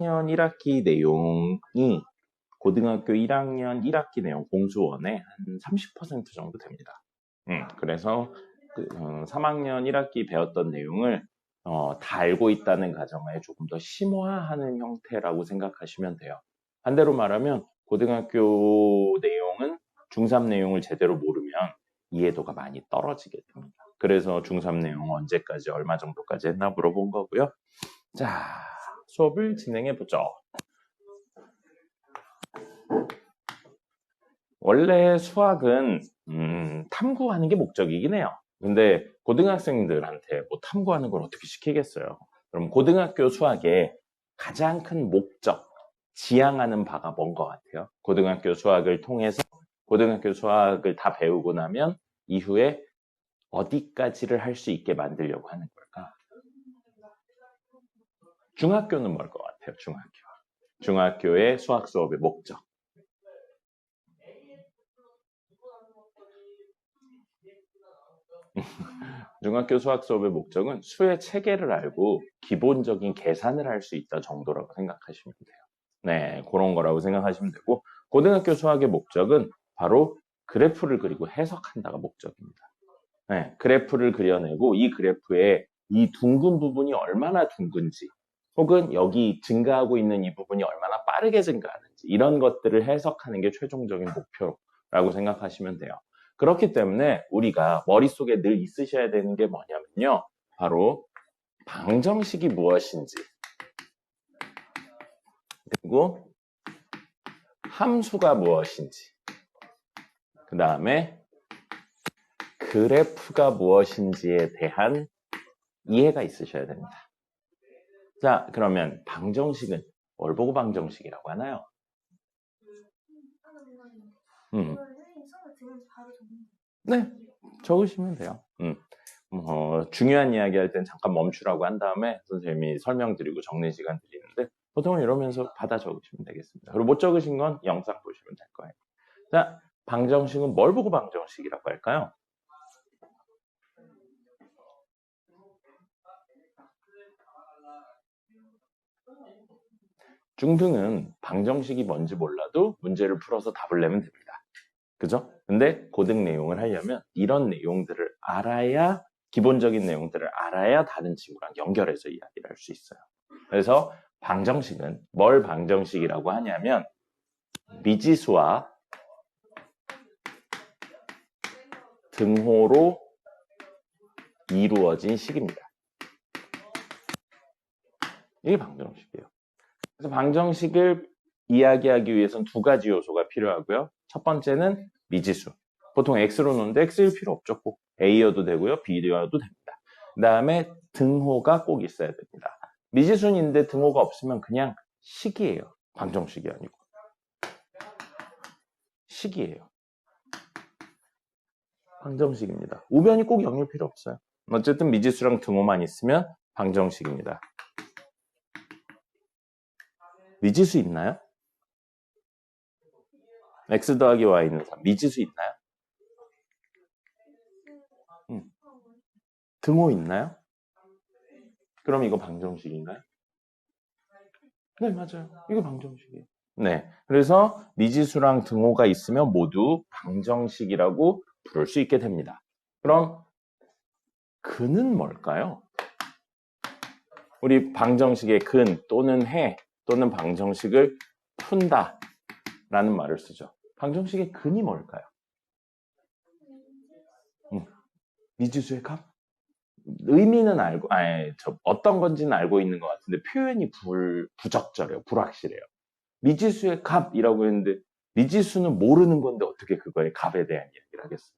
1학년 1학기 내용이 고등학교 1학년 1학기 내용 공수원의 한 30% 정도 됩니다. 그래서 3학년 1학기 배웠던 내용을 다 알고 있다는 가정하에 조금 더 심화하는 형태라고 생각하시면 돼요. 반대로 말하면 고등학교 내용은 중3 내용을 제대로 모르면 이해도가 많이 떨어지게 됩니다. 그래서 중3 내용 언제까지 얼마 정도까지 했나 물어본 거고요. 자, 수업을 진행해 보죠. 원래 수학은 탐구하는 게 목적이긴 해요. 근데 고등학생들한테 뭐 탐구하는 걸 어떻게 시키겠어요? 그럼 고등학교 수학의 가장 큰 목적, 지향하는 바가 뭔 것 같아요? 고등학교 수학을 통해서 고등학교 수학을 다 배우고 나면 이후에 어디까지를 할 수 있게 만들려고 하는 걸까? 중학교는 뭘 것 같아요? 중학교의 수학 수업의 목적. 중학교 수학 수업의 목적은 수의 체계를 알고 기본적인 계산을 할 수 있다 정도라고 생각하시면 돼요. 네, 그런 거라고 생각하시면 되고, 고등학교 수학의 목적은 바로 그래프를 그리고 해석한다가 목적입니다. 네, 그래프를 그려내고 이 그래프에 이 둥근 부분이 얼마나 둥근지, 혹은 여기 증가하고 있는 이 부분이 얼마나 빠르게 증가하는지, 이런 것들을 해석하는 게 최종적인 목표라고 생각하시면 돼요. 그렇기 때문에 우리가 머릿속에 늘 있으셔야 되는 게 뭐냐면요. 바로 방정식이 무엇인지, 그리고 함수가 무엇인지, 그 다음에 그래프가 무엇인지에 대한 이해가 있으셔야 됩니다. 자, 그러면 방정식은 뭘 보고 방정식이라고 하나요? 네, 적으시면 돼요. 중요한 이야기 할 땐 잠깐 멈추라고 한 다음에 선생님이 설명드리고 적는 시간 드리는데 보통은 이러면서 받아 적으시면 되겠습니다. 그리고 못 적으신 건 영상 보시면 될 거예요. 자, 방정식은 뭘 보고 방정식이라고 할까요? 중등은 방정식이 뭔지 몰라도 문제를 풀어서 답을 내면 됩니다. 그죠? 근데 고등 내용을 하려면 이런 내용들을 알아야, 기본적인 내용들을 알아야 다른 친구랑 연결해서 이야기를 할 수 있어요. 그래서 방정식은 뭘 방정식이라고 하냐면 미지수와 등호로 이루어진 식입니다. 이게 방정식이에요. 그래서 방정식을 이야기하기 위해서는 두 가지 요소가 필요하고요. 첫 번째는 미지수. 보통 x로 놓는데 x일 필요 없죠. 꼭 a여도 되고요. b여도 됩니다. 그 다음에 등호가 꼭 있어야 됩니다. 미지수인데 등호가 없으면 그냥 식이에요. 방정식이 아니고. 식이에요. 방정식입니다. 우변이 꼭 0일 필요 없어요. 어쨌든 미지수랑 등호만 있으면 방정식입니다. 미지수 있나요? x 더하기 y는 3. 미지수 있나요? 등호 있나요? 그럼 이거 방정식인가요? 네, 맞아요. 이거 방정식이에요. 네. 그래서 미지수랑 등호가 있으면 모두 방정식이라고 부를 수 있게 됩니다. 그럼 근은 뭘까요? 우리 방정식의 근 또는 해 또는 방정식을 푼다 라는 말을 쓰죠. 방정식의 근이 뭘까요? 미지수의 값? 의미는 알고, 어떤 건지는 알고 있는 것 같은데 표현이 부적절해요. 불확실해요. 미지수의 값이라고 했는데 미지수는 모르는 건데 어떻게 그거의 값에 대한 이야기를 하겠어요?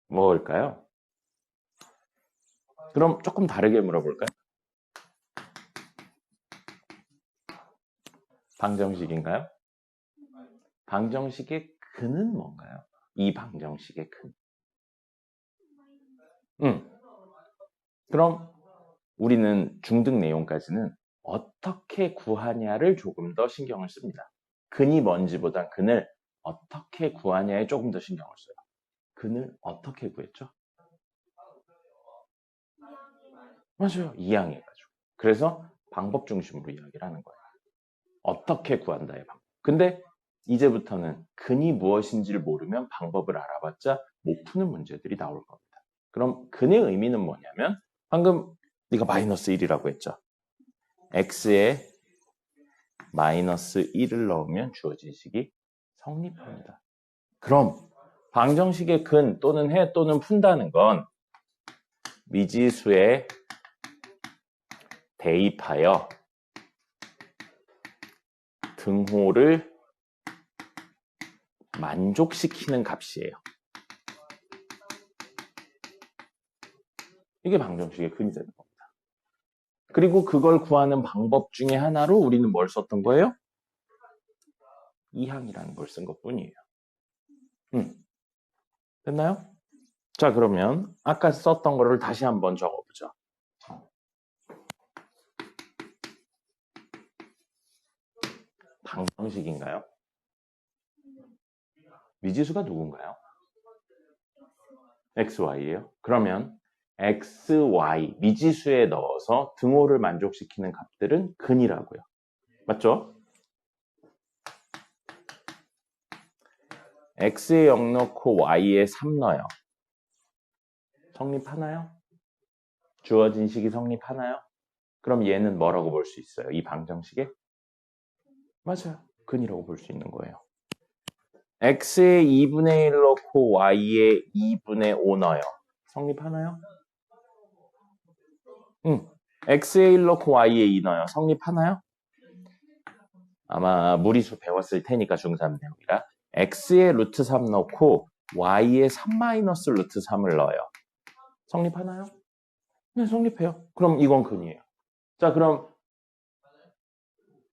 뭘까요? 그럼 조금 다르게 물어볼까요? 방정식인가요? 방정식의 근은 뭔가요? 이 방정식의 근. 그럼 우리는 중등 내용까지는 어떻게 구하냐를 조금 더 신경을 씁니다. 근이 뭔지보다 근을 어떻게 구하냐에 조금 더 신경을 써요. 근을 어떻게 구했죠? 맞아요. 이항해가지고. 그래서 방법 중심으로 이야기를 하는 거예요. 어떻게 구한다의 방법. 근데 이제부터는 근이 무엇인지를 모르면 방법을 알아봤자 못 푸는 문제들이 나올 겁니다. 그럼 근의 의미는 뭐냐면 방금 네가 마이너스 1이라고 했죠. x에 마이너스 1을 넣으면 주어진 식이 성립합니다. 그럼 방정식의 근 또는 해 또는 푼다는 건 미지수에 대입하여 등호를 만족시키는 값이에요. 이게 방정식의 근이 되는 겁니다. 그리고 그걸 구하는 방법 중에 하나로 우리는 뭘 썼던 거예요? 이항이라는 걸 쓴 것뿐이에요. 됐나요? 자, 그러면 아까 썼던 거를 다시 한번 적어보죠. 방정식인가요? 미지수가 누군가요? xy예요. 그러면 x, y, 미지수에 넣어서 등호를 만족시키는 값들은 근이라고요. 맞죠? x에 0 넣고 y에 3 넣어요. 성립하나요? 주어진 식이 성립하나요? 그럼 얘는 뭐라고 볼 수 있어요? 이 방정식에? 맞아요. 근이라고 볼 수 있는 거예요. x에 2분의 1 넣고 y에 2분의 5 넣어요. 성립하나요? 응. x에 1 넣고 y에 2 넣어요. 성립하나요? 아마 무리수 배웠을 테니까 중3 배우기라. x에 루트 3 넣고 y에 3 마이너스 루트 3을 넣어요. 성립하나요? 네, 성립해요. 그럼 이건 근이에요. 자, 그럼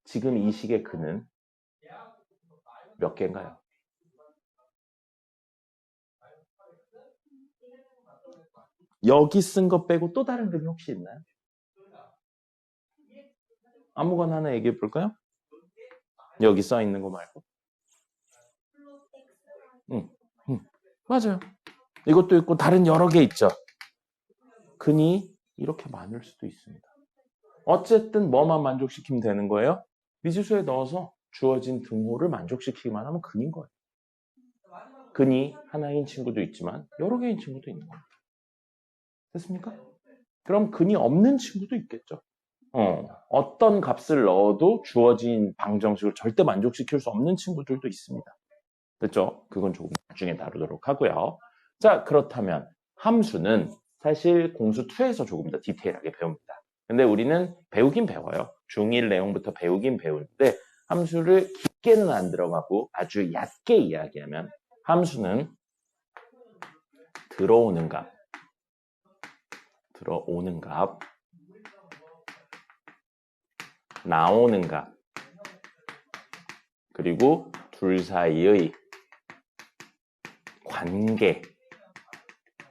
지금 이 식의 근은 몇 개인가요? 여기 쓴 거 빼고 또 다른 근이 혹시 있나요? 아무거나 하나 얘기해 볼까요? 여기 써 있는 거 말고. 맞아요. 이것도 있고 다른 여러 개 있죠. 근이 이렇게 많을 수도 있습니다. 어쨌든 뭐만 만족시키면 되는 거예요? 미지수에 넣어서 주어진 등호를 만족시키기만 하면 근인 거예요. 근이 하나인 친구도 있지만 여러 개인 친구도 있는 거예요. 됐습니까? 그럼 근이 없는 친구도 있겠죠. 어떤 값을 넣어도 주어진 방정식을 절대 만족시킬 수 없는 친구들도 있습니다. 됐죠? 그건 조금 나중에 다루도록 하고요. 자, 그렇다면 함수는 사실 공수 2에서 조금 더 디테일하게 배웁니다. 근데 우리는 배우긴 배워요. 중1 내용부터 배우긴 배우는데 함수를 깊게는 안 들어가고 아주 얕게 이야기하면 함수는 들어오는 값, 나오는 값, 그리고 둘 사이의 관계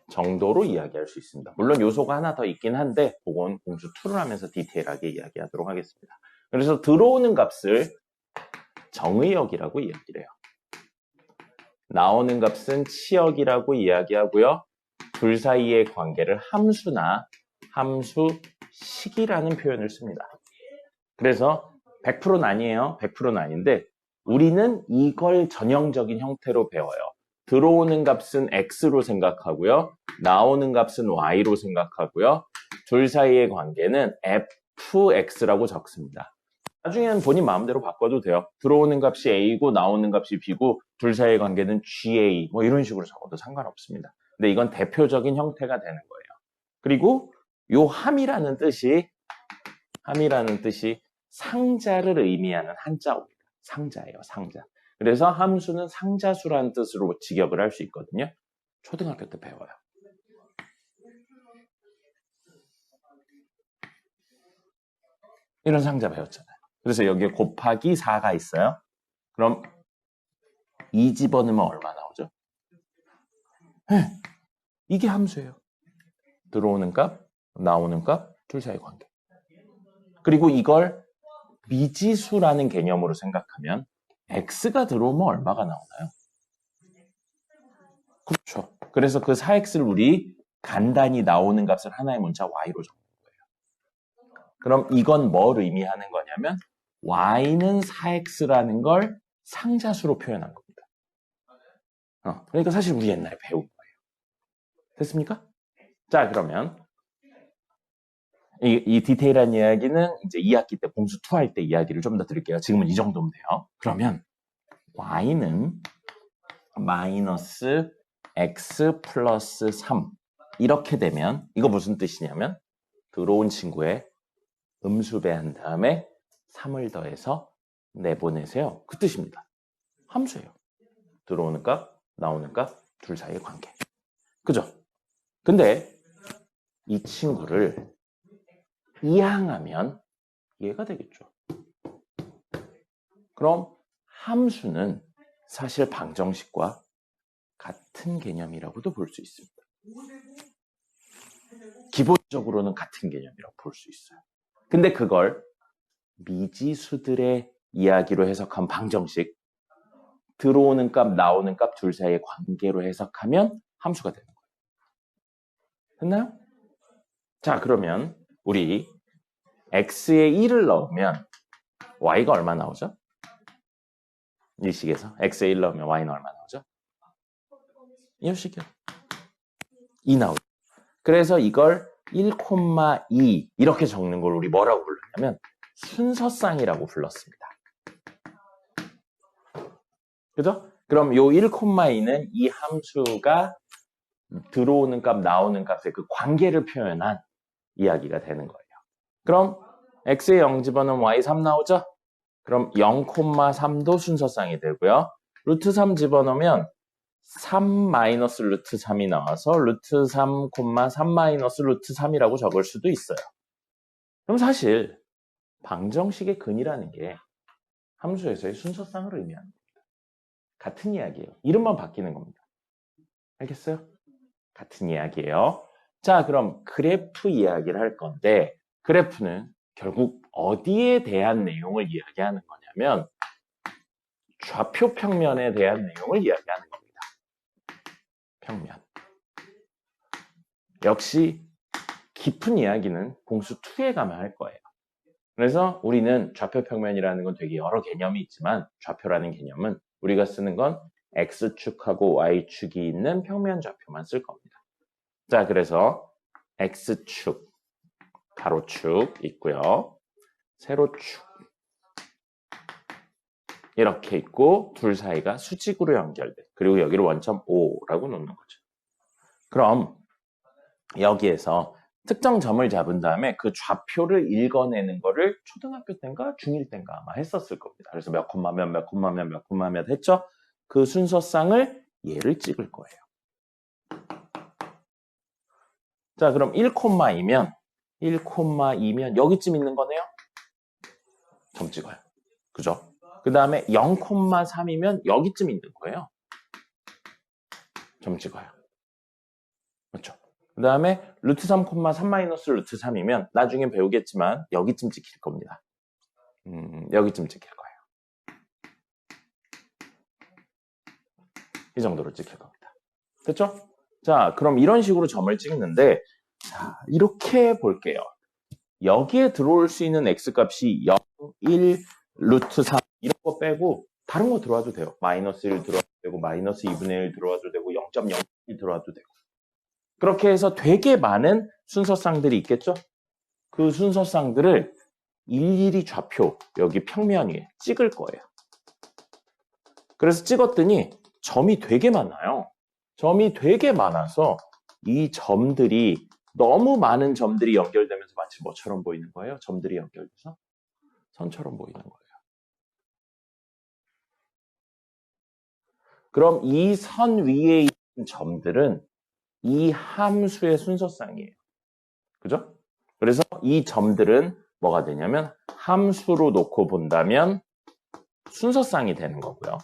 정도로 이야기할 수 있습니다. 물론 요소가 하나 더 있긴 한데 그건 공수 2를 하면서 디테일하게 이야기하도록 하겠습니다. 그래서 들어오는 값을 정의역이라고 이야기를 해요. 나오는 값은 치역이라고 이야기하고요. 둘 사이의 관계를 함수나 함수식이라는 표현을 씁니다. 그래서 100%는 아니에요. 100%는 아닌데 우리는 이걸 전형적인 형태로 배워요. 들어오는 값은 x로 생각하고요. 나오는 값은 y로 생각하고요. 둘 사이의 관계는 fx라고 적습니다. 나중에는 본인 마음대로 바꿔도 돼요. 들어오는 값이 a고 나오는 값이 b고 둘 사이의 관계는 ga 뭐 이런 식으로 적어도 상관없습니다. 근데 이건 대표적인 형태가 되는 거예요. 그리고 요 함이라는 뜻이 상자를 의미하는 한자어입니다. 상자예요, 상자. 그래서 함수는 상자수라는 뜻으로 직역을 할 수 있거든요. 초등학교 때 배워요. 이런 상자 배웠잖아요. 그래서 여기에 곱하기 4가 있어요. 그럼 2 집어넣으면 얼마 나오죠? 네, 이게 함수예요. 들어오는 값, 나오는 값, 둘 사이의 관계. 그리고 이걸 미지수라는 개념으로 생각하면 x가 들어오면 얼마가 나오나요? 그렇죠. 그래서 그 4x를 우리 간단히 나오는 값을 하나의 문자 y로 적는 거예요. 그럼 이건 뭘 의미하는 거냐면 y는 4x라는 걸 상자수로 표현한 겁니다. 그러니까 사실 우리 옛날에 배운 거예요. 됐습니까? 자, 그러면 이 디테일한 이야기는 이제 2학기 때 공수 2 할 때 이야기를 좀 더 드릴게요. 지금은 이 정도면 돼요. 그러면 y는 마이너스 x 플러스 3 이렇게 되면 이거 무슨 뜻이냐면 들어온 친구에 음수배한 다음에 3을 더해서 내보내세요. 그 뜻입니다. 함수예요. 들어오는 값, 나오는 값, 둘 사이의 관계. 그죠? 근데 이 친구를 이항하면 이해가 되겠죠. 그럼 함수는 사실 방정식과 같은 개념이라고도 볼 수 있습니다. 기본적으로는 같은 개념이라고 볼 수 있어요. 근데 그걸 미지수들의 이야기로 해석한 방정식, 들어오는 값, 나오는 값 둘 사이의 관계로 해석하면 함수가 되는 거예요. 됐나요? 자, 그러면 우리 x에 1을 넣으면 y가 얼마 나오죠? 이 식에서 x에 1 넣으면 y는 얼마 나오죠? 이 식이요. 2 나오죠. 그래서 이걸 1,2 이렇게 적는 걸 우리 뭐라고 불렀냐면 순서쌍이라고 불렀습니다. 그죠? 그럼 요 1,2는 이 함수가 들어오는 값, 나오는 값의 그 관계를 표현한 이야기가 되는 거예요. 그럼 x에 0 집어넣으면 y 3 나오죠? 그럼 0,3도 순서쌍이 되고요. 루트 3 집어넣으면 3 마이너스 루트 3이 나와서 루트 3, 3 마이너스 루트 3이라고 적을 수도 있어요. 그럼 사실 방정식의 근이라는 게 함수에서의 순서쌍을 의미합니다. 같은 이야기예요. 이름만 바뀌는 겁니다. 알겠어요? 같은 이야기예요. 자, 그럼 그래프 이야기를 할 건데 그래프는 결국 어디에 대한 내용을 이야기하는 거냐면 좌표 평면에 대한 내용을 이야기하는 겁니다. 평면. 역시 깊은 이야기는 공수 2에 가면 할 거예요. 그래서 우리는 좌표 평면이라는 건 되게 여러 개념이 있지만 좌표라는 개념은 우리가 쓰는 건 X축하고 Y축이 있는 평면 좌표만 쓸 겁니다. 자, 그래서 X축, 가로축 있고요. 세로축 이렇게 있고 둘 사이가 수직으로 연결돼. 그리고 여기를 원점 O라고 놓는 거죠. 그럼 여기에서 특정 점을 잡은 다음에 그 좌표를 읽어내는 거를 초등학교 때인가 중1 때인가 아마 했었을 겁니다. 그래서 몇 콤마면 몇 콤마면 몇 콤마면 했죠? 그 순서쌍을 얘를 찍을 거예요. 자, 그럼 1콤마이면 1콤마이면 여기쯤 있는 거네요? 점 찍어요. 그죠? 그 다음에 0,3이면 여기쯤 있는 거예요. 점 찍어요. 그렇죠? 그 다음에 루트 3, 3 마이너스 루트 3이면 나중에 배우겠지만 여기쯤 찍힐 겁니다. 여기쯤 찍힐 거예요. 이 정도로 찍힐 겁니다. 됐죠? 자, 그럼 이런 식으로 점을 찍는데 자, 이렇게 볼게요. 여기에 들어올 수 있는 x값이 0, 1, 루트 3 이런 거 빼고 다른 거 들어와도 돼요. 마이너스 1 들어와도 되고 마이너스 2분의 1 들어와도 되고 0.01 들어와도 되고 그렇게 해서 되게 많은 순서쌍들이 있겠죠? 그 순서쌍들을 일일이 좌표, 여기 평면 위에 찍을 거예요. 그래서 찍었더니 점이 되게 많아요. 점이 되게 많아서 이 점들이 너무 많은 점들이 연결되면서 마치 뭐처럼 보이는 거예요? 점들이 연결돼서 선처럼 보이는 거예요. 그럼 이 선 위에 있는 점들은 이 함수의 순서쌍이에요. 그죠? 그래서 이 점들은 뭐가 되냐면 함수로 놓고 본다면 순서쌍이 되는 거고요.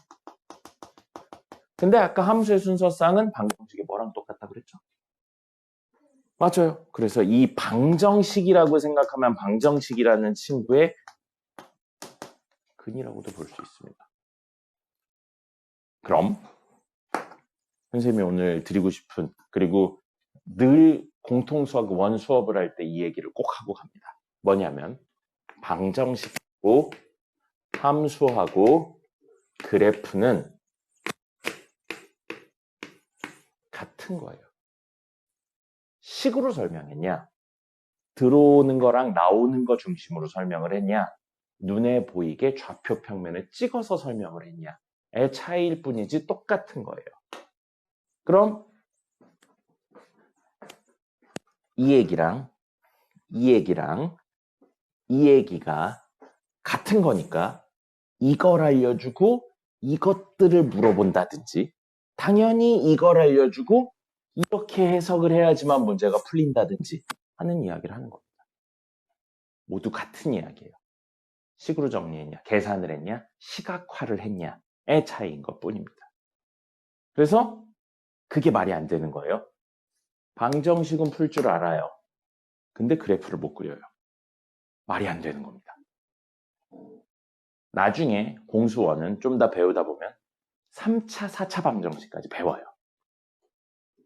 근데 아까 함수의 순서쌍은 방정식이 뭐랑 똑같다고 그랬죠? 맞아요. 그래서 이 방정식이라고 생각하면 방정식이라는 친구의 근이라고도 볼 수 있습니다. 그럼 선생님이 오늘 드리고 싶은 그리고 늘 공통수학 원 수업을 할 때 이 얘기를 꼭 하고 갑니다. 뭐냐면 방정식하고 함수하고 그래프는 같은 거예요. 식으로 설명했냐? 들어오는 거랑 나오는 거 중심으로 설명을 했냐? 눈에 보이게 좌표 평면을 찍어서 설명을 했냐의 차이일 뿐이지 똑같은 거예요. 그럼 이 얘기랑 이 얘기랑 이 얘기가 같은 거니까 이걸 알려주고 이것들을 물어본다든지 당연히 이걸 알려주고 이렇게 해석을 해야지만 문제가 풀린다든지 하는 이야기를 하는 겁니다. 모두 같은 이야기예요. 식으로 정리했냐, 계산을 했냐, 시각화를 했냐의 차이인 것 뿐입니다. 그래서 그게 말이 안 되는 거예요. 방정식은 풀 줄 알아요. 근데 그래프를 못 그려요. 말이 안 되는 겁니다. 나중에 공수원은 좀 더 배우다 보면 3차, 4차 방정식까지 배워요.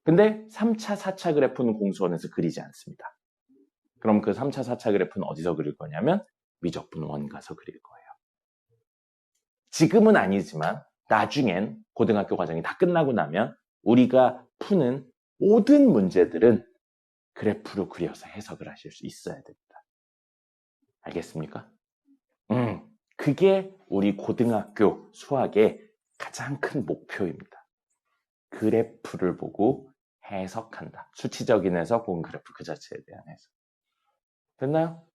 근데 3차, 4차 그래프는 공수원에서 그리지 않습니다. 그럼 그 3차, 4차 그래프는 어디서 그릴 거냐면 미적분 가서 그릴 거예요. 지금은 아니지만 나중엔 고등학교 과정이 다 끝나고 나면 우리가 푸는 모든 문제들은 그래프로 그려서 해석을 하실 수 있어야 됩니다. 알겠습니까? 그게 우리 고등학교 수학의 가장 큰 목표입니다. 그래프를 보고 해석한다. 수치적인 해석 혹은 그래프 그 자체에 대한 해석. 됐나요?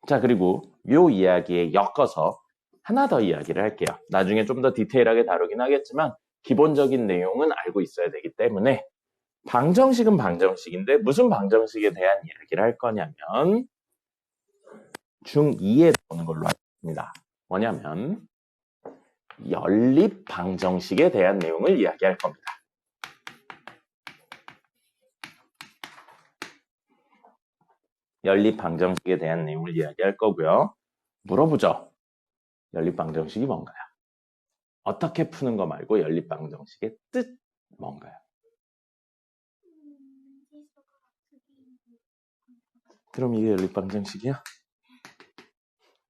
자, 그리고 요 이야기에 엮어서 하나 더 이야기를 할게요. 나중에 좀 더 디테일하게 다루긴 하겠지만 기본적인 내용은 알고 있어야 되기 때문에 방정식은 방정식인데 무슨 방정식에 대한 이야기를 할 거냐면 중2에 나오는 걸로 하겠습니다. 뭐냐면 연립 방정식에 대한 내용을 이야기할 겁니다. 연립 방정식에 대한 내용을 이야기할 거고요. 물어보죠. 연립 방정식이 뭔가요? 어떻게 푸는 거 말고 연립 방정식의 뜻 뭔가요? 그럼 이게 연립 방정식이야?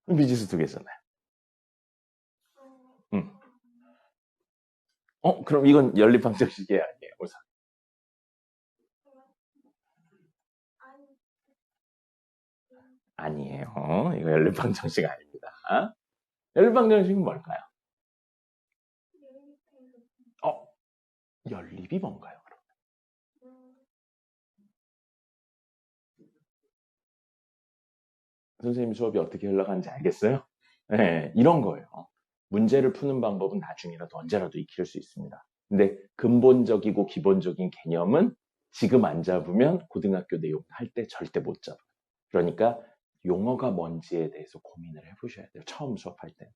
미지수 두 개잖아요. 그럼 이건 연립 방정식이 아니에요. 우선. 아니에요. 이거 연립 방정식 아닙니다. 연립 방정식은 뭘까요? 연립이 뭔가요? 선생님 수업이 어떻게 흘러가는지 알겠어요? 네, 이런 거예요. 문제를 푸는 방법은 나중이라도 언제라도 익힐 수 있습니다. 근데 근본적이고 기본적인 개념은 지금 안 잡으면 고등학교 내용 할 때 절대 못 잡아요. 그러니까 용어가 뭔지에 대해서 고민을 해보셔야 돼요. 처음 수업할 때.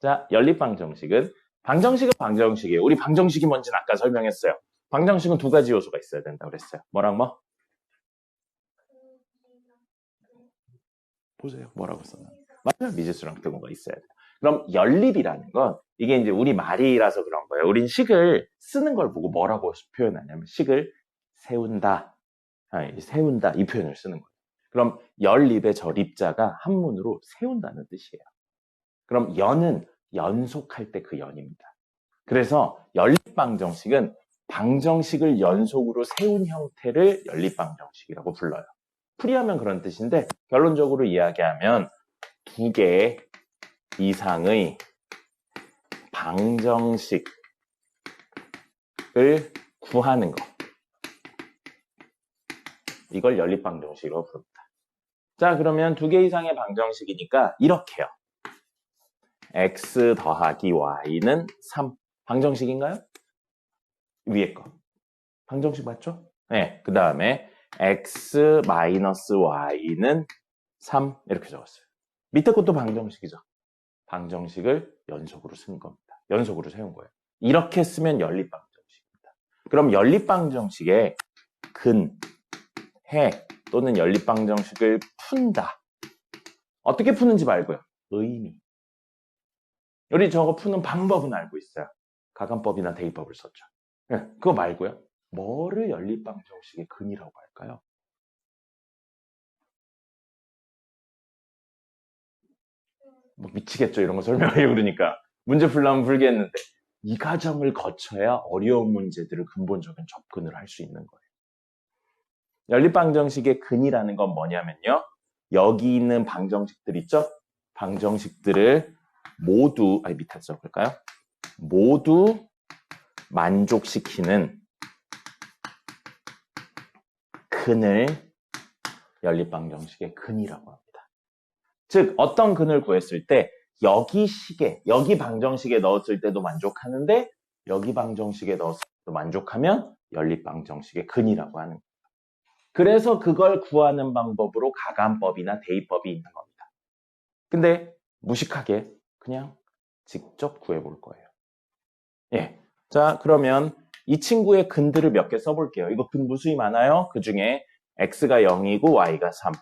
자, 연립방정식은 방정식은 방정식이에요. 우리 방정식이 뭔지는 아까 설명했어요. 방정식은 두 가지 요소가 있어야 된다고 그랬어요. 뭐랑 뭐? 보세요. 뭐라고 썼나? 맞아요. 미지수랑 등호가 있어야 돼요. 그럼 연립이라는 건 이게 이제 우리 말이라서 그런 거예요. 우린 식을 쓰는 걸 보고 뭐라고 표현하냐면 식을 세운다. 세운다 이 표현을 쓰는 거예요. 그럼 연립의 저 립자가 한문으로 세운다는 뜻이에요. 그럼 연은 연속할 때 그 연입니다. 그래서 연립방정식은 방정식을 연속으로 세운 형태를 연립방정식이라고 불러요. 풀이하면 그런 뜻인데 결론적으로 이야기하면 두 개 이상의 방정식을 구하는 것. 이걸 연립방정식이라고 부릅니다. 자, 그러면 두 개 이상의 방정식이니까 이렇게요. x 더하기 y는 3. 방정식인가요? 위에 거. 방정식 맞죠? 네. 그 다음에 x 마이너스 y는 3. 이렇게 적었어요. 밑에 것도 방정식이죠. 방정식을 연속으로 쓴 겁니다. 연속으로 세운 거예요. 이렇게 쓰면 연립방정식입니다. 그럼 연립방정식의 근, 해 또는 연립방정식을 푼다. 어떻게 푸는지 말고요. 의미. 우리 저거 푸는 방법은 알고 있어요. 가감법이나 대입법을 썼죠. 네, 그거 말고요. 뭐를 연립방정식의 근이라고 할까요? 뭐 미치겠죠. 이런 거 설명하려고 그러니까. 문제 풀려면 풀겠는데 이 과정을 거쳐야 어려운 문제들을 근본적인 접근을 할 수 있는 거예요. 연립방정식의 근이라는 건 뭐냐면요. 여기 있는 방정식들 있죠? 방정식들을 모두, 밑에 써볼까요? 모두 만족시키는 근을 연립방정식의 근이라고 합니다. 즉, 어떤 근을 구했을 때 여기 식에, 여기 방정식에 넣었을 때도 만족하는데 여기 방정식에 넣었을 때도 만족하면 연립방정식의 근이라고 하는 거예요. 그래서 그걸 구하는 방법으로 가감법이나 대입법이 있는 겁니다. 근데 무식하게 그냥 직접 구해볼 거예요. 예. 자, 그러면 이 친구의 근들을 몇 개 써볼게요. 이거 근 무수히 많아요. 그 중에 x가 0이고 y가 3,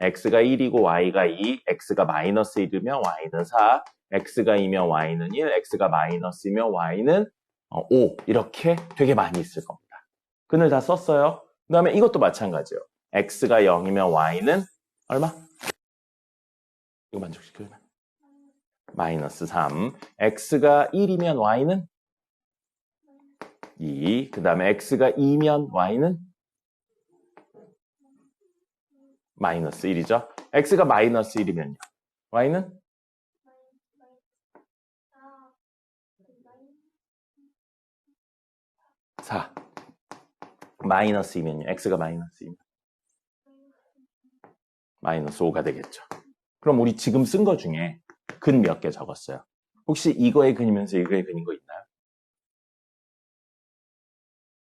x가 1이고 y가 2, x가 마이너스 1이면 y는 4, x가 2면 y는 1, x가 마이너스이면 y는 5 이렇게 되게 많이 있을 겁니다. 근을 다 썼어요. 그 다음에 이것도 마찬가지예요. x가 0이면 y는 얼마? 이거 만족시켜주면 마이너스 3, x가 1이면 y는 2, 그 다음에 x가 2면 y는 마이너스 1이죠. x가 마이너스 1이면요. y는 4. 마이너스 2면요. x가 마이너스 2면 마이너스 5가 되겠죠. 그럼 우리 지금 쓴 거 중에 근 몇 개 적었어요? 혹시 이거의 근이면서 이거의 근인 거 있나요?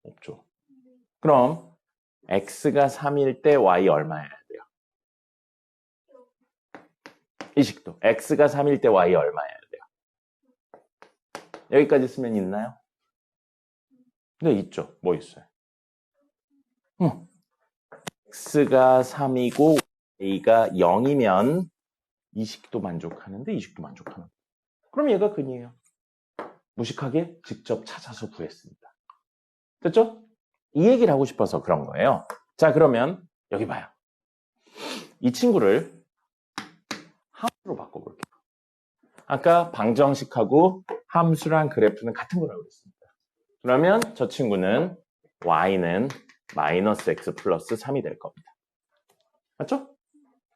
없죠. 그럼 x가 3일 때 y 얼마여야 돼요? 이 식도 x가 3일 때 y 얼마여야 돼요? 여기까지 쓰면 있나요? 네, 있죠. 뭐 있어요? x가 3이고 y가 0이면 이 식도 만족하는데 이 식도 만족하는 거예요. 그럼 얘가 근이에요. 무식하게 직접 찾아서 구했습니다. 됐죠? 이 얘기를 하고 싶어서 그런 거예요. 자, 그러면 여기 봐요. 이 친구를 함수로 바꿔볼게요. 아까 방정식하고 함수랑 그래프는 같은 거라고 그랬습니다. 그러면 저 친구는 y는 마이너스 x 플러스 3이 될 겁니다. 맞죠?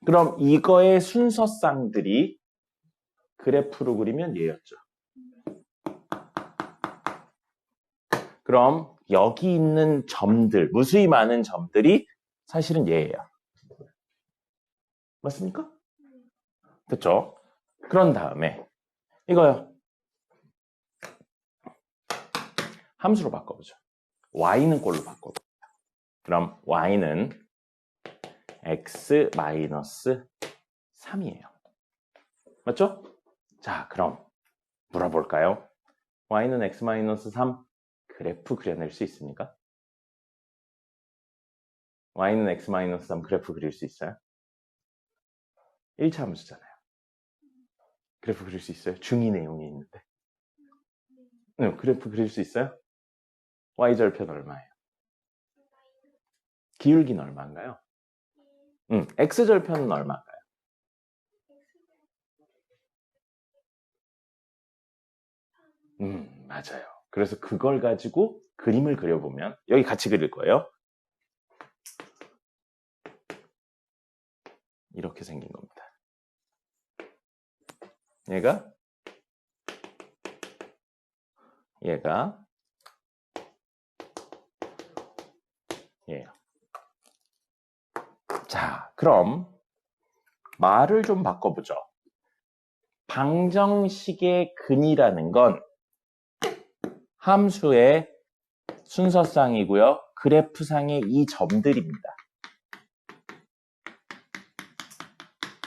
그럼 이거의 순서쌍들이 그래프로 그리면 얘였죠. 그럼 여기 있는 점들, 무수히 많은 점들이 사실은 얘예요. 맞습니까? 됐죠? 그런 다음에 이거요. 함수로 바꿔보죠. y는 꼴로 바꿔보죠. 그럼 y는 x 마이너스 3이에요. 맞죠? 자, 그럼 물어볼까요? y는 x 마이너스 3 그래프 그려낼 수 있습니까? y는 x 마이너스 3 그래프 그릴 수 있어요? 1차 함수잖아요. 그래프 그릴 수 있어요? 중위 내용이 있는데. 네, 그래프 그릴 수 있어요? y절편 얼마예요? 기울기는 얼마인가요? x절편은 얼마인가요? 맞아요. 그래서 그걸 가지고 그림을 그려보면 여기 같이 그릴 거예요. 이렇게 생긴 겁니다. 얘가 얘예요. 자, 그럼 말을 좀 바꿔보죠. 방정식의 근이라는 건 함수의 순서쌍이고요. 그래프상의 이 점들입니다.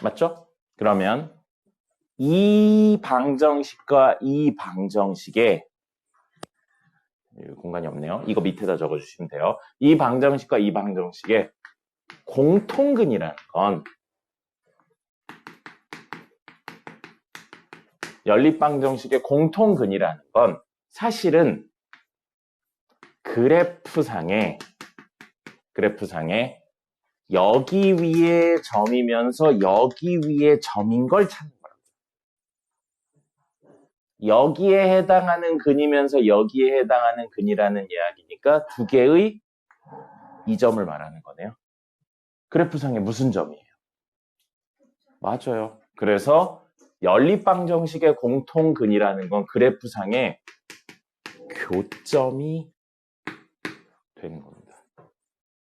맞죠? 그러면 이 방정식과 이 방정식의 공간이 없네요. 이거 밑에다 적어주시면 돼요. 이 방정식과 이 방정식의 공통근이라는 건 연립방정식의 공통근이라는 건 사실은 그래프상에 여기 위에 점이면서 여기 위에 점인 걸 찾는 거예요. 여기에 해당하는 근이면서 여기에 해당하는 근이라는 이야기니까 두 개의 이 점을 말하는 거네요. 그래프상에 무슨 점이에요? 맞아요. 그래서 연립방정식의 공통근이라는 건 그래프상의 교점이 되는 겁니다.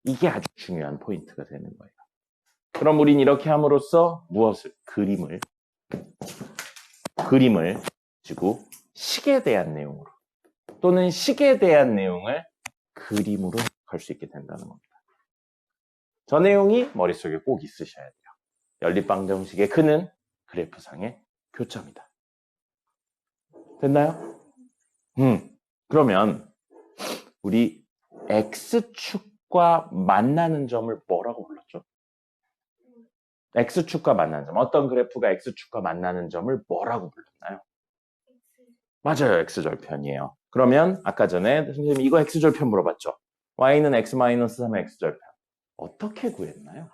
이게 아주 중요한 포인트가 되는 거예요. 그럼 우린 이렇게 함으로써 무엇을? 그림을 지고 식에 대한 내용으로 또는 식에 대한 내용을 그림으로 할 수 있게 된다는 겁니다. 저 내용이 머릿속에 꼭 있으셔야 돼요. 연립방정식의 근은 그래프상의 교점이다. 됐나요? 그러면 우리 X축과 만나는 점을 뭐라고 불렀죠? X축과 만나는 점. 어떤 그래프가 X축과 만나는 점을 뭐라고 불렀나요? 맞아요. X절편이에요. 그러면 아까 전에 선생님 이거 X절편 물어봤죠? Y는 X-3의 X절편. 어떻게 구했나요?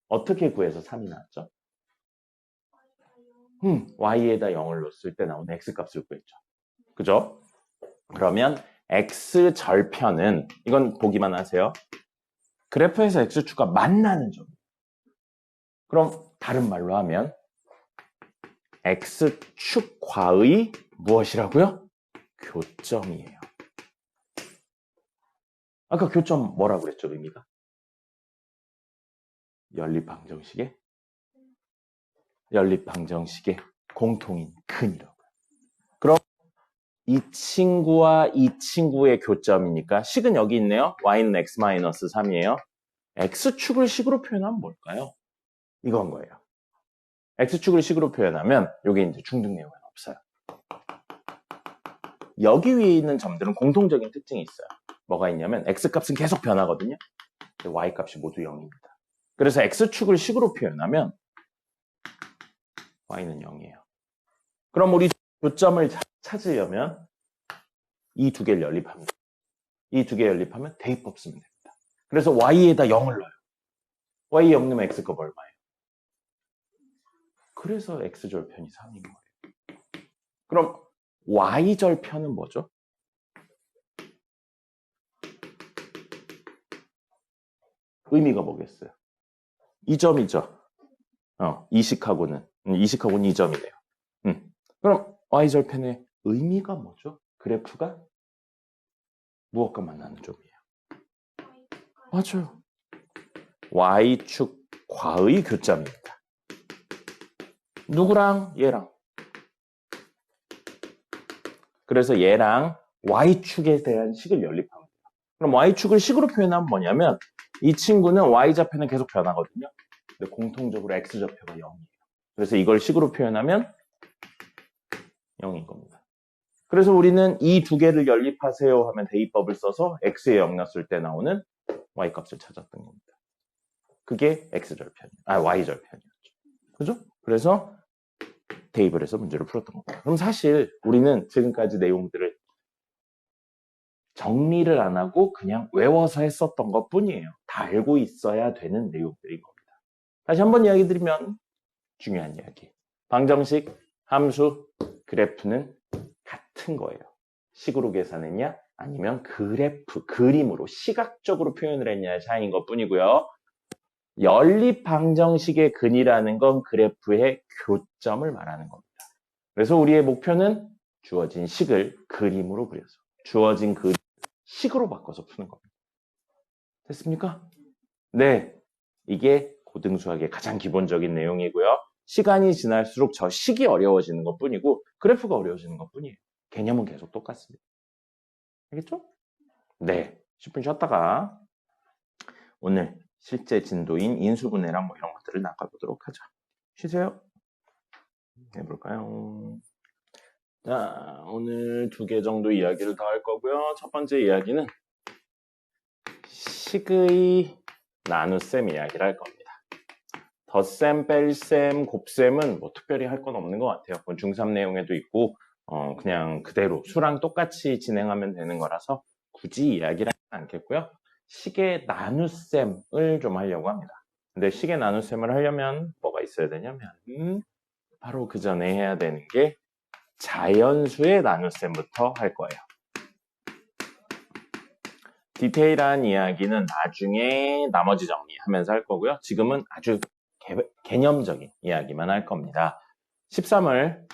어떻게 구해서 3이 나왔죠? Y에다 0을 넣었을 때 나오는 X값을 구했죠. 그죠? 그러면 X절편은 이건 보기만 하세요. 그래프에서 X축과 만나는 점. 그럼 다른 말로 하면 X축과의 무엇이라고요? 교점이에요. 아까 교점 뭐라고 그랬죠, 의미가? 연립방정식의 공통인 근이라고요. 그럼 이 친구와 이 친구의 교점이니까 식은 여기 있네요. Y는 X-3이에요. X축을 식으로 표현하면 뭘까요? 이건 거예요. X축을 식으로 표현하면 이게 이제 중등 내용은 없어요. 여기 위에 있는 점들은 공통적인 특징이 있어요. 뭐가 있냐면 X값은 계속 변하거든요. Y값이 모두 0입니다. 그래서 X축을 식으로 표현하면 Y는 0이에요. 그럼 우리 교점을 찾으려면 이 두 개를 연립합니다. 이 두 개 연립하면 대입법 쓰면 됩니다. 그래서 Y에다 0을 넣어요. Y 0 넣으면 X값 얼마예요? 그래서 X절편이 3인 거예요. 그럼 Y절편은 뭐죠? 의미가 뭐겠어요? 이 점이죠. 이식하고는 이 점이네요. 그럼 Y절편의 의미가 뭐죠? 그래프가 무엇과 만나는 점이에요? 맞아요. Y축과의 교점입니다. 누구랑? 얘랑. 그래서 얘랑 Y축에 대한 식을 연립합니다. 그럼 Y축을 식으로 표현하면 뭐냐면 이 친구는 Y좌표는 계속 변하거든요. 근데 공통적으로 X좌표가 0이에요. 그래서 이걸 식으로 표현하면 0인 겁니다. 그래서 우리는 이 두 개를 연립하세요 하면 대입법을 써서 X에 0 넣었을 때 나오는 Y값을 찾았던 겁니다. 그게 Y절편이었죠. 그죠? 그래서 대입을 해서 문제를 풀었던 겁니다. 그럼 사실 우리는 지금까지 내용들을 정리를 안 하고 그냥 외워서 했었던 것 뿐이에요. 다 알고 있어야 되는 내용들인 겁니다. 다시 한번 이야기 드리면 중요한 이야기. 방정식, 함수, 그래프는 같은 거예요. 식으로 계산했냐? 아니면 그림으로 시각적으로 표현을 했냐의 차이인 것 뿐이고요. 연립방정식의 근이라는 건 그래프의 교점을 말하는 겁니다. 그래서 우리의 목표는 주어진 식을 그림으로 그려서 주어진 그림을 식으로 바꿔서 푸는 겁니다. 됐습니까? 네. 이게 고등수학의 가장 기본적인 내용이고요. 시간이 지날수록 저 식이 어려워지는 것 뿐이고 그래프가 어려워지는 것 뿐이에요. 개념은 계속 똑같습니다. 알겠죠? 네. 10분 쉬었다가 오늘 실제 진도인 인수분해랑 뭐 이런 것들을 나가보도록 하죠. 쉬세요. 해볼까요? 자, 오늘 2개 정도 이야기를 더 할 거고요. 첫 번째 이야기는 식의 나눗셈 이야기를 할 겁니다. 덧셈, 뺄셈, 곱셈은 뭐 특별히 할 건 없는 것 같아요. 그건 중3 내용에도 있고 그냥 그대로 수랑 똑같이 진행하면 되는 거라서 굳이 이야기를 하지 않겠고요. 식의 나눗셈을 좀 하려고 합니다. 근데 식의 나눗셈을 하려면 뭐가 있어야 되냐면 바로 그 전에 해야 되는 게 자연수의 나눗셈부터 할 거예요. 디테일한 이야기는 나중에 나머지 정리하면서 할 거고요. 지금은 아주 개념적인 이야기만 할 겁니다. 13을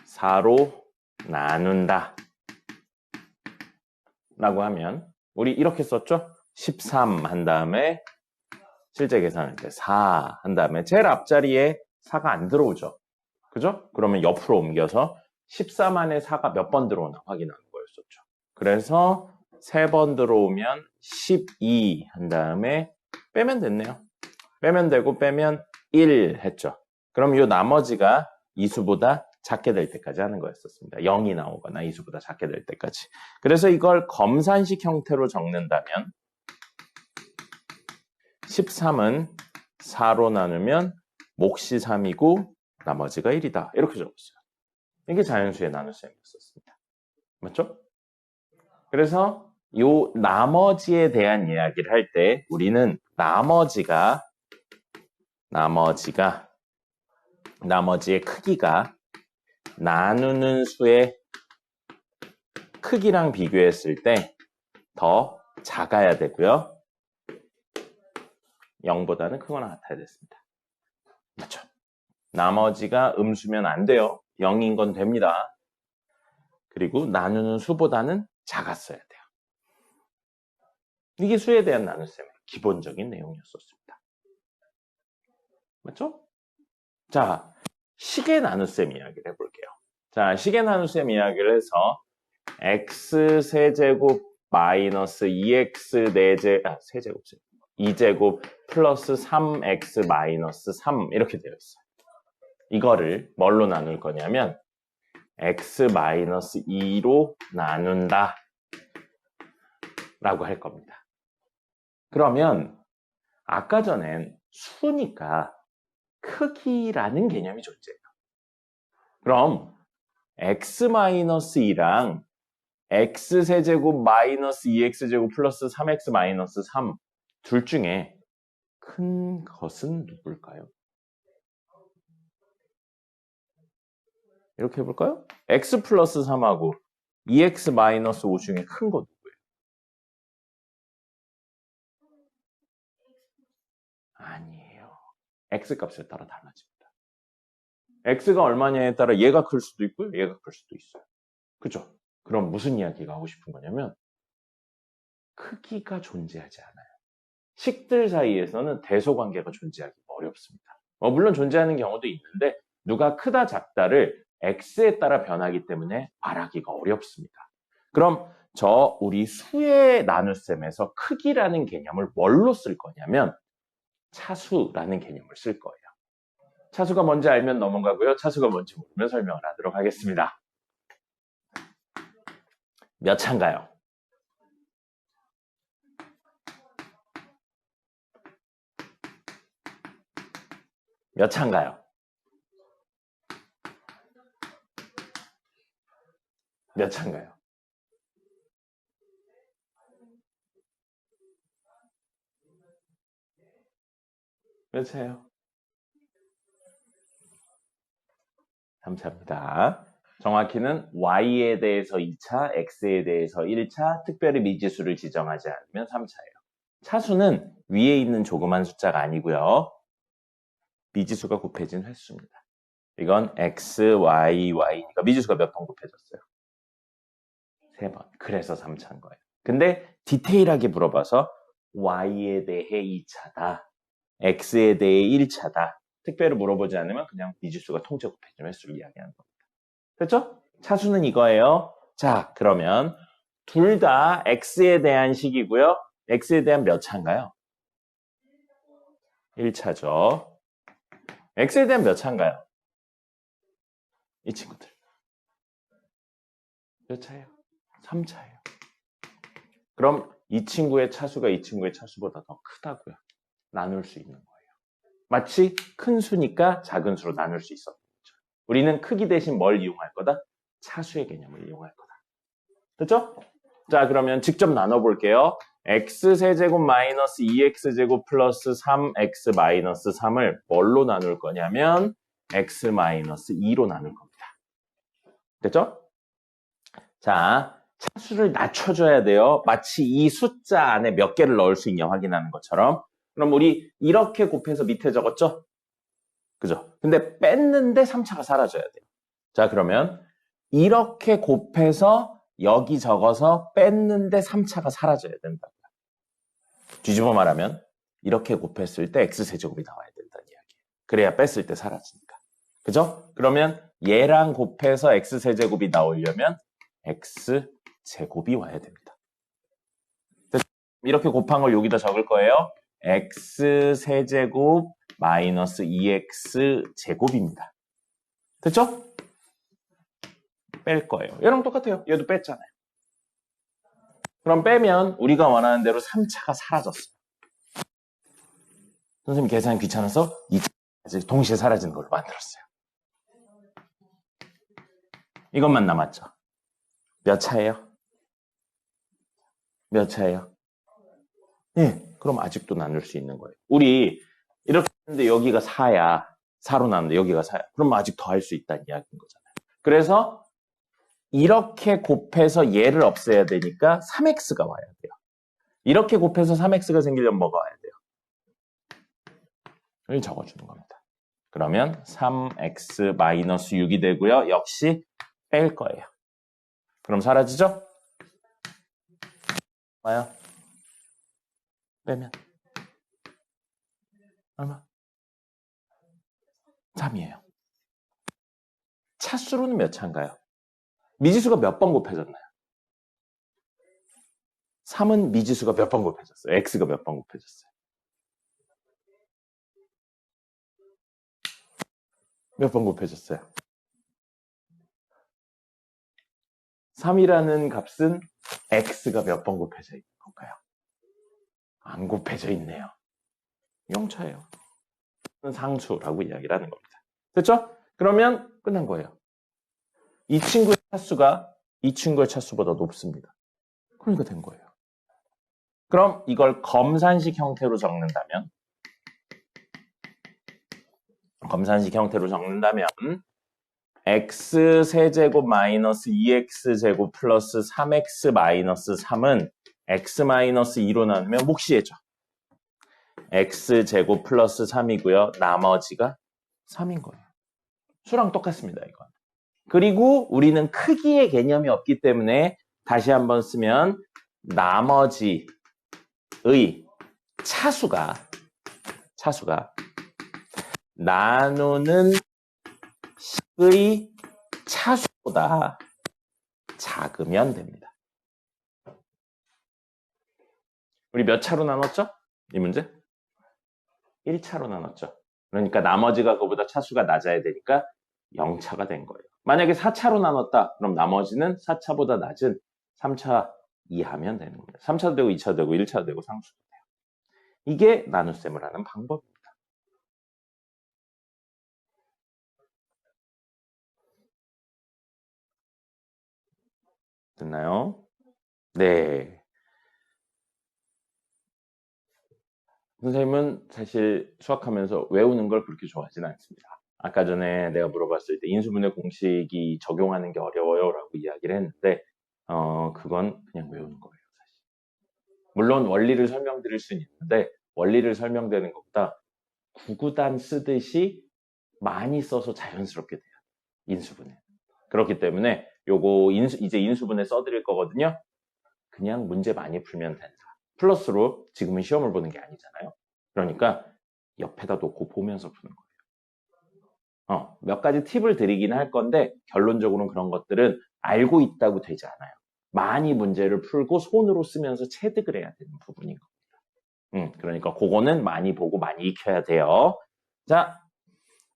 4로 나눈다 라고 하면 우리 이렇게 썼죠? 13 한 다음에 실제 계산할 때 4 한 다음에 제일 앞자리에 4가 안 들어오죠. 그죠? 그러면 옆으로 옮겨서 13 안에 4가 몇 번 들어오나 확인하는 거였었죠. 그래서 3번 들어오면 12 한 다음에 빼면 됐네요. 빼면 되고 빼면 1 했죠. 그럼 이 나머지가 이수보다 작게 될 때까지 하는 거였었습니다. 0이 나오거나 이수보다 작게 될 때까지. 그래서 이걸 검산식 형태로 적는다면 13은 4로 나누면 몫이 3이고 나머지가 1이다. 이렇게 적었어요. 이게 자연수의 나눗셈이었습니다. 맞죠? 그래서 이 나머지에 대한 이야기를 할 때 우리는 나머지의 크기가 나누는 수의 크기랑 비교했을 때 더 작아야 되고요. 0보다는 크거나 같아야 됐습니다. 맞죠? 나머지가 음수면 안 돼요. 0인 건 됩니다. 그리고 나누는 수보다는 작았어야 돼요. 이게 수에 대한 나눗셈의 기본적인 내용이었습니다. 맞죠? 자, 식의 나눗셈 이야기를 해볼게요. 자, 식의 나눗셈 이야기를 해서 x세제곱 마이너스 2x 2제곱 플러스 3x 마이너스 3 이렇게 되어 있어요. 이거를 뭘로 나눌 거냐면 x 마이너스 2로 나눈다 라고 할 겁니다. 그러면 아까 전엔 수니까 크기라는 개념이 존재해요. 그럼 x-2랑 x세제곱 마이너스 2x제곱 플러스 3x 마이너스 3 둘 중에 큰 것은 누굴까요? 이렇게 해볼까요? x 플러스 3하고 2x 마이너스 5 중에 큰 거 누구예요? 아니에요. x 값에 따라 달라집니다. x가 얼마냐에 따라 얘가 클 수도 있고요. 얘가 클 수도 있어요. 그죠? 그럼 무슨 이야기가 하고 싶은 거냐면 크기가 존재하지 않아요. 식들 사이에서는 대소관계가 존재하기 어렵습니다. 물론 존재하는 경우도 있는데 누가 크다 작다를 x에 따라 변하기 때문에 말하기가 어렵습니다. 그럼 우리 수의 나눗셈에서 크기라는 개념을 뭘로 쓸 거냐면 차수라는 개념을 쓸 거예요. 차수가 뭔지 알면 넘어가고요. 차수가 뭔지 모르면 설명을 하도록 하겠습니다. 몇 차인가요? 몇 차인가요? 몇 차인가요? 몇 차예요? 3차입니다. 정확히는 y에 대해서 2차, x에 대해서 1차, 특별히 미지수를 지정하지 않으면 3차예요. 차수는 위에 있는 조그만 숫자가 아니고요. 미지수가 곱해진 횟수입니다. 이건 x, y, y니까 미지수가 몇 번 곱해졌어요? 3번. 그래서 3차인 거예요. 근데 디테일하게 물어봐서 y에 대해 2차다. x에 대해 1차다. 특별히 물어보지 않으면 그냥 미지수가 통째 곱해진 횟수를 이야기하는 겁니다. 됐죠? 차수는 이거예요. 자, 그러면 둘 다 x에 대한 식이고요. x에 대한 몇 차인가요? 1차죠. x에 대한 몇 차인가요? 이 친구들. 몇 차예요? 3차예요. 그럼 이 친구의 차수가 이 친구의 차수보다 더 크다고요. 나눌 수 있는 거예요. 마치 큰 수니까 작은 수로 나눌 수 있었던 거죠. 우리는 크기 대신 뭘 이용할 거다? 차수의 개념을 이용할 거다. 됐죠? 자, 그러면 직접 나눠볼게요. x세제곱 마이너스 2x제곱 플러스 3x 마이너스 3을 뭘로 나눌 거냐면 x-2로 나눌 겁니다. 됐죠? 자, 차수를 낮춰줘야 돼요. 마치 이 숫자 안에 몇 개를 넣을 수 있냐 확인하는 것처럼. 그럼 우리 이렇게 곱해서 밑에 적었죠? 그죠? 근데 뺐는데 3차가 사라져야 돼요. 자, 그러면 이렇게 곱해서 여기 적어서 뺐는데 3차가 사라져야 된다. 뒤집어 말하면 이렇게 곱했을 때 x세제곱이 나와야 된다는 이야기예요. 그래야 뺐을 때 사라지니까. 그죠? 그러면 얘랑 곱해서 x세제곱이 나오려면 x제곱이 와야 됩니다. 이렇게 곱한 걸 여기다 적을 거예요. x세제곱 마이너스 2x제곱입니다. 됐죠? 뺄 거예요. 얘랑 똑같아요. 얘도 뺐잖아요. 그럼 빼면 우리가 원하는 대로 3차가 사라졌어요. 선생님 계산이 귀찮아서 2차까지 동시에 사라지는 걸로 만들었어요. 이것만 남았죠. 몇 차예요? 몇 차예요? 예, 그럼 아직도 나눌 수 있는 거예요. 우리 이렇게 했는데 여기가 4야. 4로 나누는데 여기가 4야. 그럼 아직 더 할 수 있다는 이야기인 거잖아요. 그래서 이렇게 곱해서 얘를 없애야 되니까 3x가 와야 돼요. 이렇게 곱해서 3x가 생기려면 뭐가 와야 돼요? 를 적어주는 겁니다. 그러면 3x-6이 되고요. 역시 뺄 거예요. 그럼 사라지죠? 와요. 빼면 얼마? 3이에요. 차수로는 몇 차인가요? 미지수가 몇 번 곱해졌나요? 3은 미지수가 몇 번 곱해졌어요? x가 몇 번 곱해졌어요? 몇 번 곱해졌어요? 3이라는 값은 x가 몇 번 곱해져 있는 건가요? 안 곱해져 있네요. 0차예요. 상수라고 이야기를 하는 겁니다. 됐죠? 그러면 끝난 거예요. 이 친구의 차수가 이 친구의 차수보다 높습니다. 그러니까 된 거예요. 그럼 이걸 검산식 형태로 적는다면 x세제곱 마이너스 2x제곱 플러스 3x 마이너스 3은 x 마이너스 2로 나누면 몫이해죠. x제곱 플러스 3이고요. 나머지가 3인 거예요. 수랑 똑같습니다. 이건. 그리고 우리는 크기의 개념이 없기 때문에 다시 한번 쓰면 나머지의 차수가 나누는 식의 차수보다 작으면 됩니다. 우리 몇 차로 나눴죠? 이 문제? 1차로 나눴죠. 그러니까 나머지가 그거보다 차수가 낮아야 되니까 0차가 된 거예요. 만약에 4차로 나눴다. 그럼 나머지는 4차보다 낮은 3차 이하면 되는 겁니다. 3차도 되고 2차도 되고 1차도 되고 상수도 돼요. 이게 나눗셈을 하는 방법입니다. 됐나요? 네. 선생님은 사실 수학하면서 외우는 걸 그렇게 좋아하지는 않습니다. 아까 전에 내가 물어봤을 때 인수분해 공식이 적용하는 게 어려워요 라고 이야기를 했는데 그건 그냥 외우는 거예요. 사실. 물론 원리를 설명드릴 수는 있는데 원리를 설명드리는 것보다 구구단 쓰듯이 많이 써서 자연스럽게 돼요. 인수분해. 그렇기 때문에 요거 이제 인수분해 써드릴 거거든요. 그냥 문제 많이 풀면 된다. 플러스로 지금은 시험을 보는 게 아니잖아요. 그러니까 옆에다 놓고 보면서 푸는 거예요. 몇 가지 팁을 드리긴 할 건데 결론적으로는 그런 것들은 알고 있다고 되지 않아요. 많이 문제를 풀고 손으로 쓰면서 체득을 해야 되는 부분인 겁니다. 그러니까 그거는 많이 보고 많이 익혀야 돼요. 자,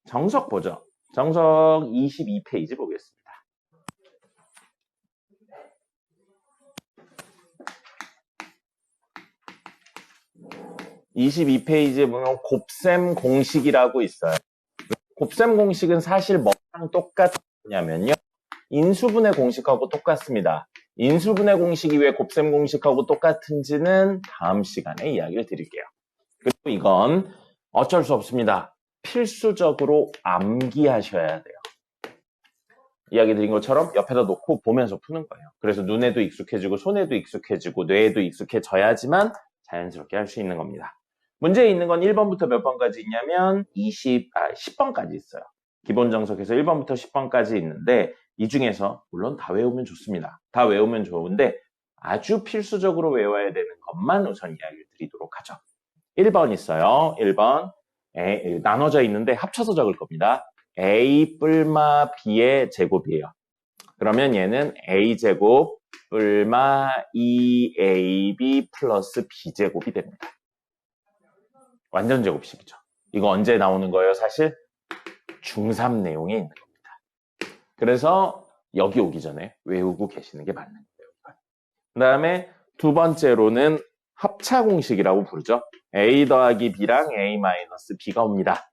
정석 보죠. 정석 22페이지 보겠습니다. 22페이지에 보면 곱셈 공식이라고 있어요. 곱셈 공식은 사실 뭐랑 똑같냐면요. 인수분해 공식하고 똑같습니다. 인수분해 공식이 왜 곱셈 공식하고 똑같은지는 다음 시간에 이야기를 드릴게요. 그리고 이건 어쩔 수 없습니다. 필수적으로 암기하셔야 돼요. 이야기 드린 것처럼 옆에다 놓고 보면서 푸는 거예요. 그래서 눈에도 익숙해지고 손에도 익숙해지고 뇌에도 익숙해져야지만 자연스럽게 할 수 있는 겁니다. 문제에 있는 건 1번부터 몇 번까지 있냐면 10번까지 있어요. 기본 정석에서 1번부터 10번까지 있는데 이 중에서 물론 다 외우면 좋습니다. 다 외우면 좋은데 아주 필수적으로 외워야 되는 것만 우선 이야기를 드리도록 하죠. 1번 있어요. 1번 나눠져 있는데 합쳐서 적을 겁니다. a 뿔마 b의 제곱이에요. 그러면 얘는 a제곱 뿔마 2ab 플러스 b제곱이 됩니다. 완전 제곱식이죠. 이거 언제 나오는 거예요? 사실 중3 내용에 있는 겁니다. 그래서 여기 오기 전에 외우고 계시는 게 맞는 거예요. 그 다음에 두 번째로는 합차공식이라고 부르죠. a 더하기 b랑 a 마이너스 b가 옵니다.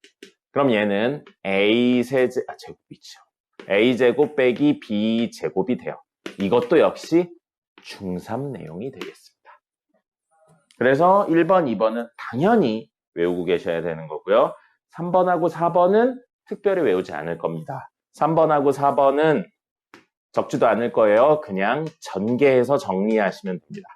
그럼 얘는 a 제곱이죠. a제곱 빼기 b제곱이 돼요. 이것도 역시 중3 내용이 되겠습니다. 그래서 1번, 2번은 당연히 외우고 계셔야 되는 거고요. 3번하고 4번은 특별히 외우지 않을 겁니다. 3번하고 4번은 적지도 않을 거예요. 그냥 전개해서 정리하시면 됩니다.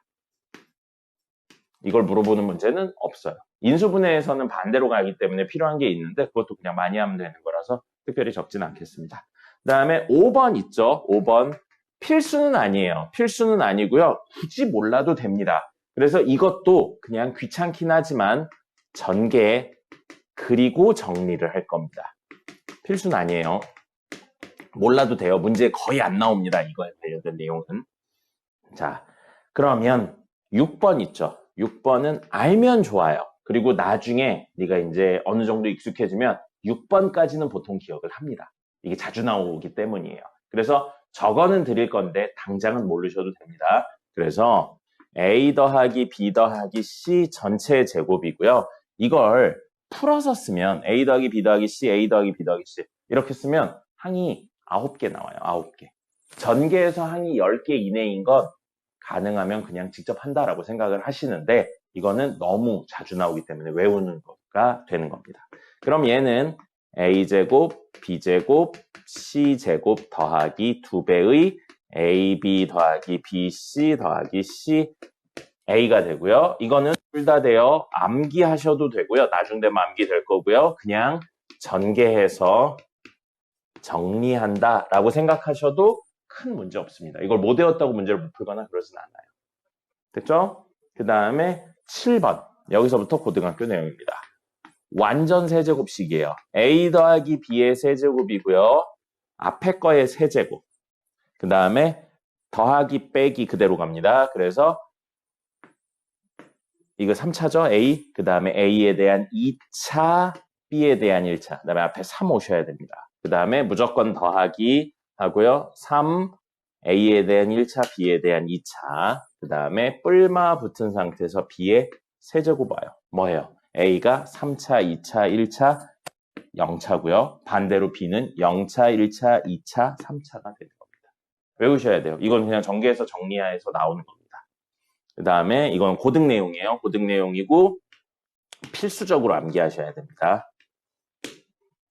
이걸 물어보는 문제는 없어요. 인수분해에서는 반대로 가기 때문에 필요한 게 있는데 그것도 그냥 많이 하면 되는 거라서 특별히 적지는 않겠습니다. 그 다음에 5번 있죠. 5번 필수는 아니에요. 필수는 아니고요. 굳이 몰라도 됩니다. 그래서 이것도 그냥 귀찮긴 하지만 전개 그리고 정리를 할 겁니다. 필수는 아니에요. 몰라도 돼요. 문제에 거의 안 나옵니다. 이거에 관련된 내용은. 자, 그러면 6번 있죠. 6번은 알면 좋아요. 그리고 나중에 네가 이제 어느 정도 익숙해지면 6번까지는 보통 기억을 합니다. 이게 자주 나오기 때문이에요. 그래서 저거는 드릴 건데 당장은 모르셔도 됩니다. 그래서 a 더하기 b 더하기 c 전체의 제곱이고요. 이걸 풀어서 쓰면 a 더하기 b 더하기 c, a 더하기 b 더하기 c 이렇게 쓰면 항이 9개 나와요. 9개. 전개에서 항이 10개 이내인 건 가능하면 그냥 직접 한다라고 생각을 하시는데 이거는 너무 자주 나오기 때문에 외우는 거가 되는 겁니다. 그럼 얘는 a제곱, b제곱, c제곱 더하기 2배의 ab 더하기 bc 더하기 c a가 되고요. 이거는 둘 다 돼요. 암기하셔도 되고요. 나중 되면 암기 될 거고요. 그냥 전개해서 정리한다라고 생각하셔도 큰 문제 없습니다. 이걸 못 외웠다고 문제를 못 풀거나 그러진 않아요. 됐죠? 그 다음에 7번. 여기서부터 고등학교 내용입니다. 완전 세제곱식이에요. a 더하기 b의 세제곱이고요. 앞에 거의 세제곱. 그 다음에 더하기 빼기 그대로 갑니다. 그래서 이거 3차죠? a. 그 다음에 a에 대한 2차, b에 대한 1차. 그 다음에 앞에 3 오셔야 됩니다. 그 다음에 무조건 더하기 하고요. 3, a에 대한 1차, b에 대한 2차. 그 다음에 뿔마 붙은 상태에서 b의 세제곱 와요. 뭐예요? a가 3차, 2차, 1차, 0차고요. 반대로 b는 0차, 1차, 2차, 3차가 되는 겁니다. 외우셔야 돼요. 이건 그냥 전개해서 정리해서 나오는 겁니다. 그 다음에 이건 고등 내용이에요. 고등 내용이고 필수적으로 암기하셔야 됩니다.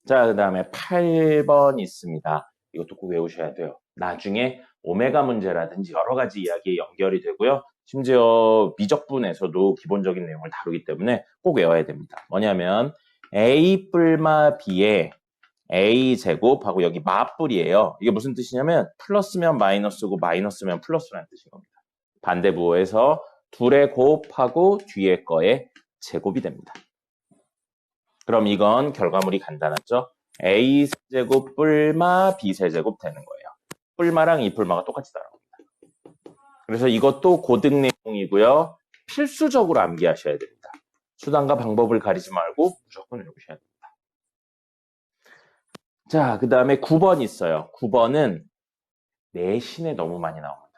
자, 그 다음에 8번 있습니다. 이것도 꼭 외우셔야 돼요. 나중에 오메가 문제라든지 여러 가지 이야기에 연결이 되고요. 심지어 미적분에서도 기본적인 내용을 다루기 때문에 꼭 외워야 됩니다. 뭐냐면 a 뿔마 b의 a 제곱하고 여기 마뿔이에요. 이게 무슨 뜻이냐면 플러스면 마이너스고 마이너스면 플러스라는 뜻인 겁니다. 반대부호에서 둘의 곱하고 뒤에 거의 제곱이 됩니다. 그럼 이건 결과물이 간단하죠? a 세제곱 뿔마 b 세제곱 되는 거예요. 뿔마랑 이 뿔마가 똑같이 나옵니다. 그래서 이것도 고등 내용이고요. 필수적으로 암기하셔야 됩니다. 수단과 방법을 가리지 말고 무조건 외우셔야 됩니다. 자, 그 다음에 9번 있어요. 9번은 내신에 너무 많이 나옵니다.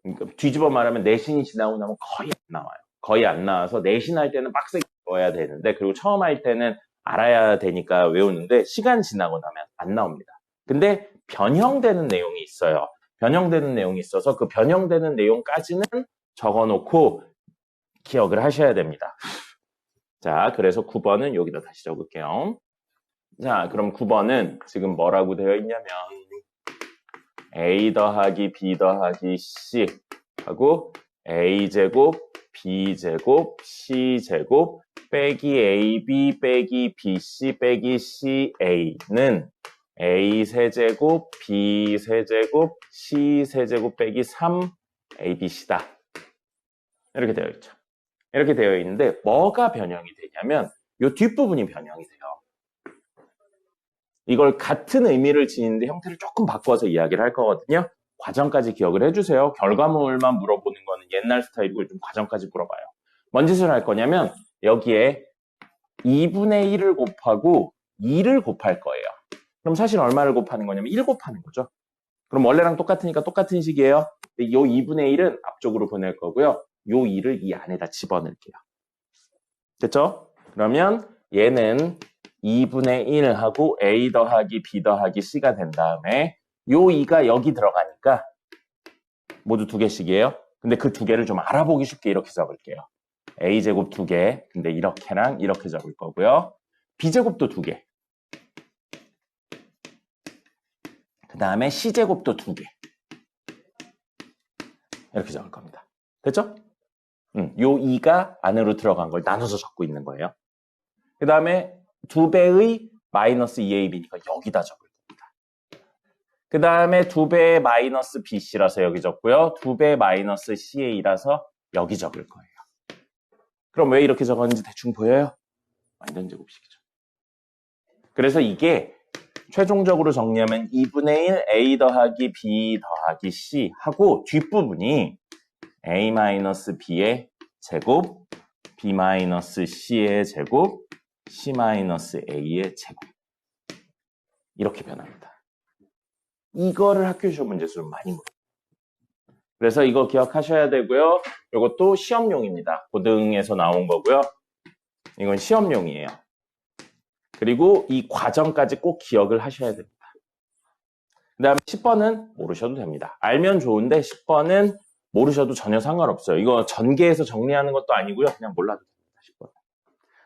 그러니까 뒤집어 말하면 내신이 지나고 나면 거의 안 나와요. 거의 안 나와서 내신할 때는 빡세게 외워야 되는데 그리고 처음 할 때는 알아야 되니까 외우는데 시간 지나고 나면 안 나옵니다. 근데 변형되는 내용이 있어요. 변형되는 내용이 있어서 그 변형되는 내용까지는 적어놓고 기억을 하셔야 됩니다. 자, 그래서 9번은 여기다 다시 적을게요. 자, 그럼 9번은 지금 뭐라고 되어 있냐면 a 더하기 b 더하기 c 하고 a제곱, b제곱, c제곱 빼기 ab 빼기 bc 빼기 ca는 a 세제곱, b 세제곱, c 세제곱 빼기 3abc다. 이렇게 되어 있죠. 이렇게 되어 있는데 뭐가 변형이 되냐면 이 뒷부분이 변형이 돼요. 이걸 같은 의미를 지니는데 형태를 조금 바꿔서 이야기를 할 거거든요. 과정까지 기억을 해주세요. 결과물만 물어보는 거는 옛날 스타일이고 좀 과정까지 물어봐요. 뭔 짓을 할 거냐면 여기에 2분의 1을 곱하고 2를 곱할 거예요. 그럼 사실 얼마를 곱하는 거냐면 1 곱하는 거죠. 그럼 원래랑 똑같으니까 똑같은 식이에요. 이 2분의 1은 앞쪽으로 보낼 거고요. 이 2를 이 안에다 집어넣을게요. 됐죠? 그러면 얘는 2분의 1하고 a 더하기 b 더하기 c가 된 다음에 요 2가 여기 들어가니까 모두 2개씩이에요. 근데 그 2개를 좀 알아보기 쉽게 이렇게 적을게요. a제곱 2개, 근데 이렇게랑 이렇게 적을 거고요. b제곱도 2개. 그 다음에 c제곱도 2개. 이렇게 적을 겁니다. 됐죠? 요 2가 안으로 들어간 걸 나눠서 적고 있는 거예요. 그 다음에 2배의 마이너스 2ab니까 여기다 적을 겁니다. 그 다음에 2배의 마이너스 bc라서 여기 적고요. 2배 마이너스 ca라서 여기 적을 거예요. 그럼 왜 이렇게 적었는지 대충 보여요? 완전 제곱식이죠. 그래서 이게 최종적으로 정리하면 2분의 1 a 더하기 b 더하기 c 하고 뒷부분이 a-b의 제곱, b-c의 제곱, c-a의 제곱. 이렇게 변합니다. 이거를 학교 시험 문제수는 많이 물어요. 그래서 이거 기억하셔야 되고요. 이것도 시험용입니다. 고등에서 나온 거고요. 이건 시험용이에요. 그리고 이 과정까지 꼭 기억을 하셔야 됩니다. 그 다음에 10번은 모르셔도 됩니다. 알면 좋은데 10번은 모르셔도 전혀 상관없어요. 이거 전개해서 정리하는 것도 아니고요. 그냥 몰라도 됩니다. 10번.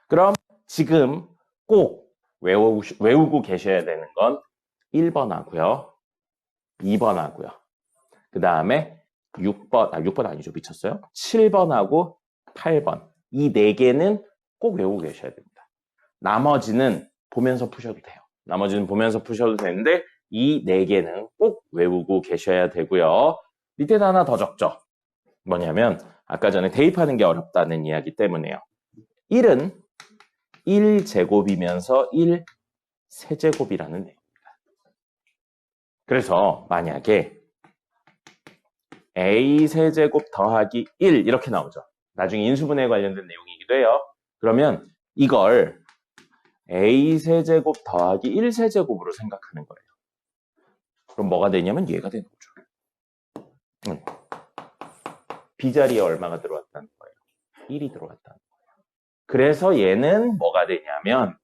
그럼 지금 꼭 외우고 계셔야 되는 건 1번 하고요. 2번 하고요. 그 다음에 6번 아니죠. 미쳤어요. 7번하고 8번. 이 4개는 꼭 외우고 계셔야 됩니다. 나머지는 보면서 푸셔도 돼요. 나머지는 보면서 푸셔도 되는데 이 4개는 꼭 외우고 계셔야 되고요. 밑에다 하나 더 적죠. 뭐냐면 아까 전에 대입하는 게 어렵다는 이야기 때문에요. 1은 1제곱이면서 1세제곱이라는 내용입니다. 그래서 만약에 a세제곱 더하기 1 이렇게 나오죠. 나중에 인수분해에 관련된 내용이기도 해요. 그러면 이걸 a세제곱 더하기 1세제곱으로 생각하는 거예요. 그럼 뭐가 되냐면 얘가 되는 거죠. b자리에 얼마가 들어왔다는 거예요? 1이 들어왔다는 거예요. 그래서 얘는 뭐가 되냐면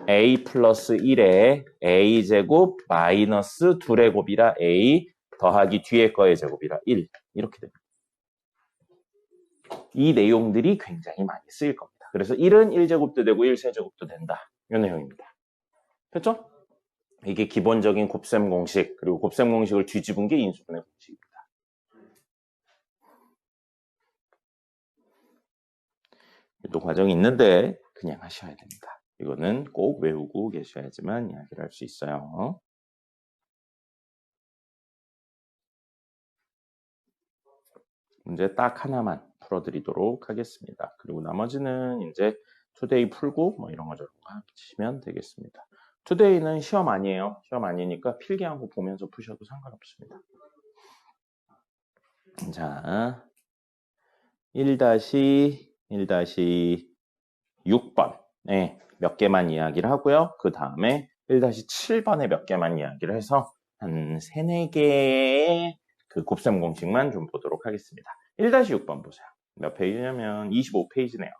a 플러스 1에 a제곱 마이너스 2의 곱이라 a 더하기 뒤에 거의 제곱이라 1 이렇게 됩니다. 이 내용들이 굉장히 많이 쓰일 겁니다. 그래서 1은 1제곱도 되고 1세제곱도 된다. 이 내용입니다. 됐죠? 이게 기본적인 곱셈 공식, 그리고 곱셈 공식을 뒤집은 게 인수분해 공식입니다. 또 과정이 있는데 그냥 하셔야 됩니다. 이거는 꼭 외우고 계셔야지만 이야기를 할 수 있어요. 문제 딱 하나만 풀어드리도록 하겠습니다. 그리고 나머지는 이제 투데이 풀고 뭐 이런 거 저런 거 하시면 되겠습니다. 투데이는 시험 아니에요. 시험 아니니까 필기하고 보면서 푸셔도 상관없습니다. 자, 1-6번 네, 몇 개만 이야기를 하고요. 그 다음에 1-7번에 몇 개만 이야기를 해서 한 3, 4개의 그 곱셈 공식만 좀 보도록 하겠습니다. 1-6번 보세요. 몇 페이지냐면 25페이지네요.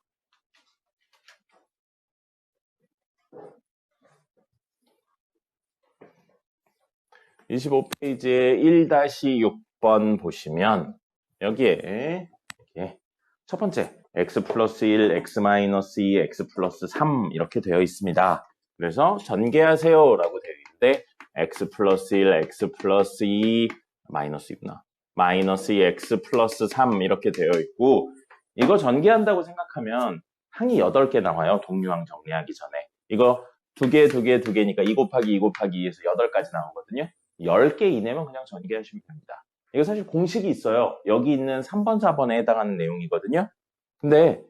(25페이지에) 1-6번 보시면 여기에 첫 번째 x 플러스 1, x 마이너스 2, x 플러스 3 이렇게 되어 있습니다. 그래서 전개하세요 라고 되어 있는데 x 플러스 1, x 플러스 2, 마이너스 2구나. 마이너스 2, x 플러스 3 이렇게 되어 있고 이거 전개한다고 생각하면 항이 8개 나와요. 동류항 정리하기 전에. 이거 2개, 2개, 2개니까 2 곱하기 2 곱하기 2에서 8까지 나오거든요. 10개 이내면 그냥 전개하시면 됩니다. 이거 사실 공식이 있어요. 여기 있는 3번, 4번에 해당하는 내용이거든요. 근데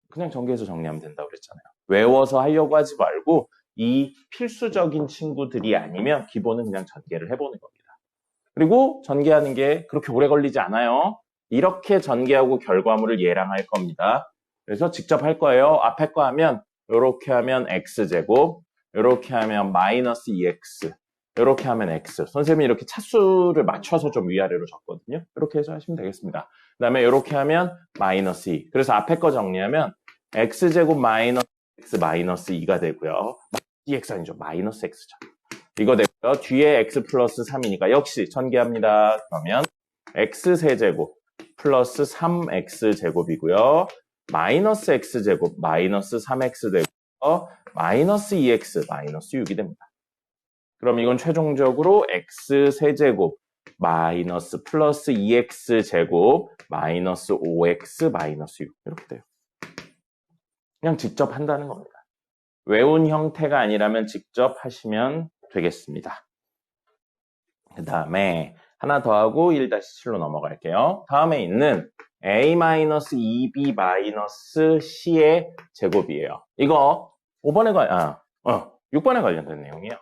그냥 전개해서 정리하면 된다고 그랬잖아요. 외워서 하려고 하지 말고 이 필수적인 친구들이 아니면 기본은 그냥 전개를 해보는 겁니다. 그리고 전개하는 게 그렇게 오래 걸리지 않아요. 이렇게 전개하고 결과물을 얘랑 할 겁니다. 그래서 직접 할 거예요. 앞에 거 하면 이렇게 하면 x제곱, 이렇게 하면 마이너스 2x, 이렇게 하면 x. 선생님이 이렇게 차수를 맞춰서 좀 위아래로 적거든요. 이렇게 해서 하시면 되겠습니다. 그 다음에 이렇게 하면 마이너스 2. 그래서 앞에 거 정리하면 x제곱 마이너스 x 마이너스 2가 되고요. dx 아니죠. 마이너스 x죠. 이거 되고요. 뒤에 x 플러스 3이니까 역시 전개합니다. 그러면 x 세제곱 플러스 3x 제곱이고요. 마이너스 x 제곱 마이너스 3x 되고요. 마이너스 2x 마이너스 6이 됩니다. 그럼 이건 최종적으로 x 세제곱 마이너스 플러스 2x 제곱 마이너스 5x 마이너스 6 이렇게 돼요. 그냥 직접 한다는 겁니다. 외운 형태가 아니라면 직접 하시면 되겠습니다. 그 다음에 하나 더 하고 1-7로 넘어갈게요. 다음에 있는 a-2b-c의 제곱이에요. 이거 6번에 관련된 내용이에요.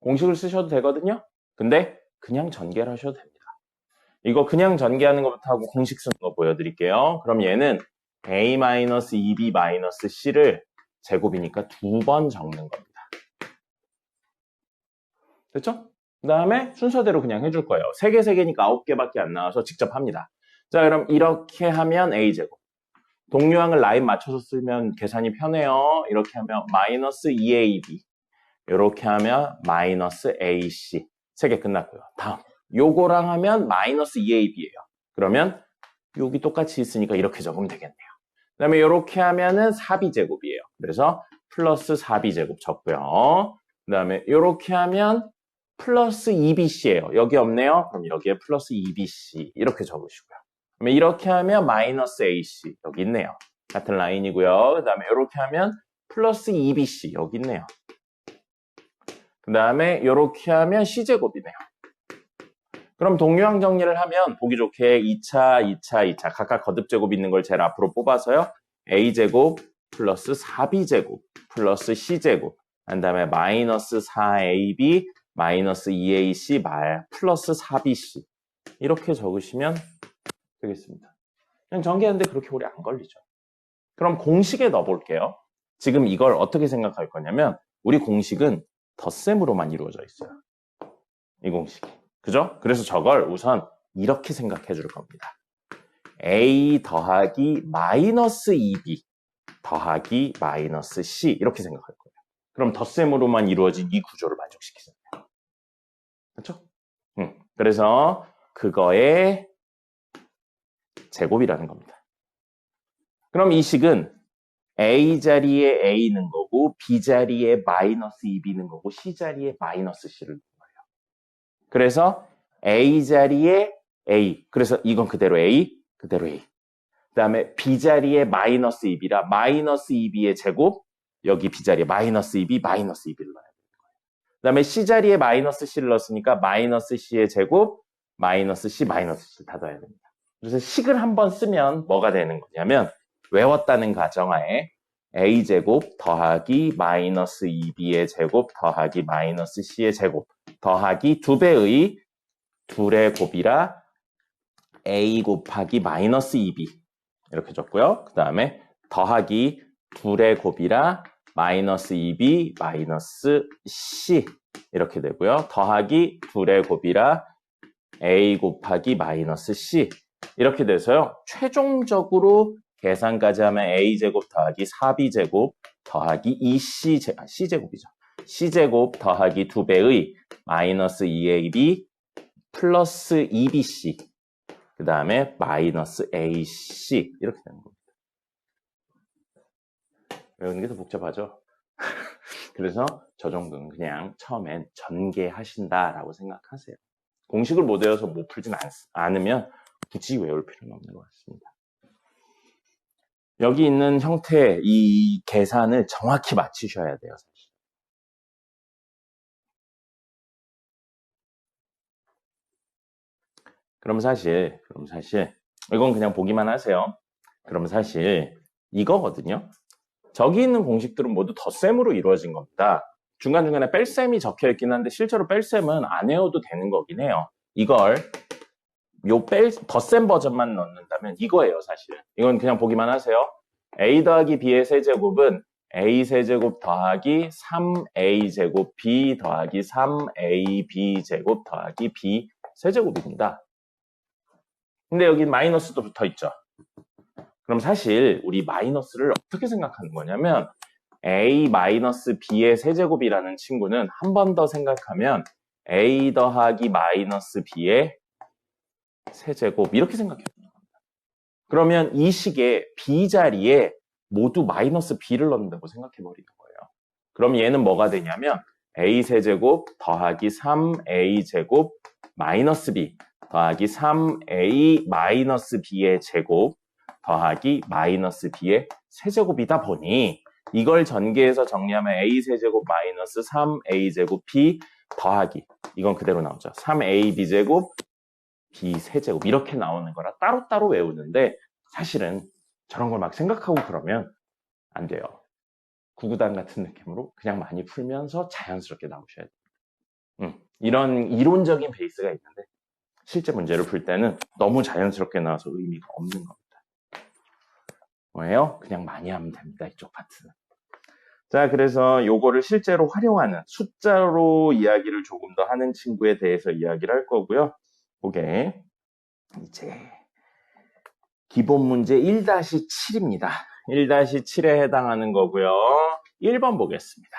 공식을 쓰셔도 되거든요. 근데 그냥 전개를 하셔도 됩니다. 이거 그냥 전개하는 것부터 하고 공식 쓰는 거 보여드릴게요. 그럼 얘는 a-2b-c를 제곱이니까 2번 적는 겁니다. 됐죠? 그 다음에 순서대로 그냥 해줄 거예요. 3개, 3개니까 9개밖에 안 나와서 직접 합니다. 자, 그럼 이렇게 하면 a제곱. 동류항을 라인 맞춰서 쓰면 계산이 편해요. 이렇게 하면 마이너스 2ab. 이렇게 하면 마이너스 ac. 3개 끝났고요. 다음. 요거랑 하면 마이너스 2ab예요. 그러면 여기 똑같이 있으니까 이렇게 적으면 되겠네요. 그 다음에 이렇게 하면은 4b제곱이에요. 그래서 플러스 4b제곱 적고요. 그 다음에 이렇게 하면 플러스 2bc예요. 여기 없네요. 그럼 여기에 플러스 2bc 이렇게 적으시고요. 그러면 이렇게 하면 마이너스 ac 여기 있네요. 같은 라인이고요. 그 다음에 이렇게 하면 플러스 2bc 여기 있네요. 그 다음에 이렇게 하면 c제곱이네요. 그럼 동류항 정리를 하면 보기 좋게 2차 각각 거듭제곱 있는 걸 제일 앞으로 뽑아서요. a제곱 플러스 4b제곱 플러스 c제곱 그 다음에 마이너스 4ab 마이너스 2ac 플러스 4bc 이렇게 적으시면 되겠습니다. 그냥 전개하는데 그렇게 오래 안 걸리죠. 그럼 공식에 넣어볼게요. 지금 이걸 어떻게 생각할 거냐면 우리 공식은 덧셈으로만 이루어져 있어요. 이 공식이. 그죠? 그래서 저걸 우선 이렇게 생각해 줄 겁니다. a 더하기 마이너스 2b 더하기 마이너스 c 이렇게 생각할 거예요. 그럼 덧셈으로만 이루어진 이 구조를 만족시키잖아요. 그렇죠? 그래서 그거의 제곱이라는 겁니다. 그럼 이 식은 a 자리에 a는 거고 b 자리에 마이너스 2b는 거고 c 자리에 마이너스 c를 넣는 거예요. 그래서 a 자리에 a 그래서 이건 그대로 a 그대로 a 그 다음에 b 자리에 마이너스 2b라 마이너스 2b의 제곱 여기 b 자리에 마이너스 2b 마이너스 2b를 넣어야 되는 거예요. 그 다음에 c 자리에 마이너스 c를 넣었으니까 마이너스 c의 제곱 마이너스 c 마이너스 c를 다 넣어야 됩니다. 그래서 식을 한번 쓰면 뭐가 되는 거냐면 외웠다는 가정하에 a제곱 더하기 마이너스 2b의 제곱 더하기 마이너스 c의 제곱 더하기 2배의 둘의 곱이라 a 곱하기 마이너스 2b 이렇게 적고요. 그 다음에 더하기 둘의 곱이라 마이너스 2b 마이너스 c 이렇게 되고요. 더하기 둘의 곱이라 a 곱하기 마이너스 c 이렇게 돼서요. 최종적으로 계산까지 하면 a제곱 더하기 4b제곱 더하기 2c제곱이죠. c제곱 더하기 2배의 마이너스 2ab 플러스 2bc 그 다음에 마이너스 ac 이렇게 되는 겁니다. 외우는 게 더 복잡하죠? 그래서 저 정도는 그냥 처음엔 전개하신다라고 생각하세요. 공식을 못 외워서 못 풀진 않으면 굳이 외울 필요는 없는 것 같습니다. 여기 있는 형태의 이 계산을 정확히 맞추셔야 돼요. 사실. 그럼 사실 이건 그냥 보기만 하세요. 그럼 사실 이거거든요. 저기 있는 공식들은 모두 덧셈으로 이루어진 겁니다. 중간중간에 뺄셈이 적혀 있긴 한데 실제로 뺄셈은 안 외워도 되는 거긴 해요. 이걸 덧셈 버전만 넣는다면 이거예요, 사실. 이건 그냥 보기만 하세요. a 더하기 b의 세제곱은 a 세제곱 더하기 3a 제곱 b 더하기 3ab 제곱 더하기 b 세제곱입니다. 근데 여기 마이너스도 붙어 있죠. 그럼 사실 우리 마이너스를 어떻게 생각하는 거냐면 a-b의 세제곱이라는 친구는 한 번 더 생각하면 a 더하기 마이너스 b의 세제곱 이렇게 생각해 보는 겁니다. 그러면 이 식의 b 자리에 모두 마이너스 b를 넣는다고 생각해 버리는 거예요. 그럼 얘는 뭐가 되냐면 a 세제곱 더하기 3a 제곱 마이너스 b 더하기 3a 마이너스 b의 제곱 더하기 마이너스 b의 세제곱이다 보니 이걸 전개해서 정리하면 a 세제곱 마이너스 3a 제곱 b 더하기 이건 그대로 나오죠. 3ab 제곱 b 세제곱 이렇게 나오는 거라 따로따로 외우는데 사실은 저런 걸 막 생각하고 그러면 안 돼요. 구구단 같은 느낌으로 그냥 많이 풀면서 자연스럽게 나오셔야 돼요. 이런 이론적인 베이스가 있는데 실제 문제를 풀 때는 너무 자연스럽게 나와서 의미가 없는 겁니다. 뭐예요? 그냥 많이 하면 됩니다. 이쪽 파트는. 자, 그래서 요거를 실제로 활용하는 숫자로 이야기를 조금 더 하는 친구에 대해서 이야기를 할 거고요. 그게 이제 기본 문제 1-7입니다. 1-7에 해당하는 거고요. 1번 보겠습니다.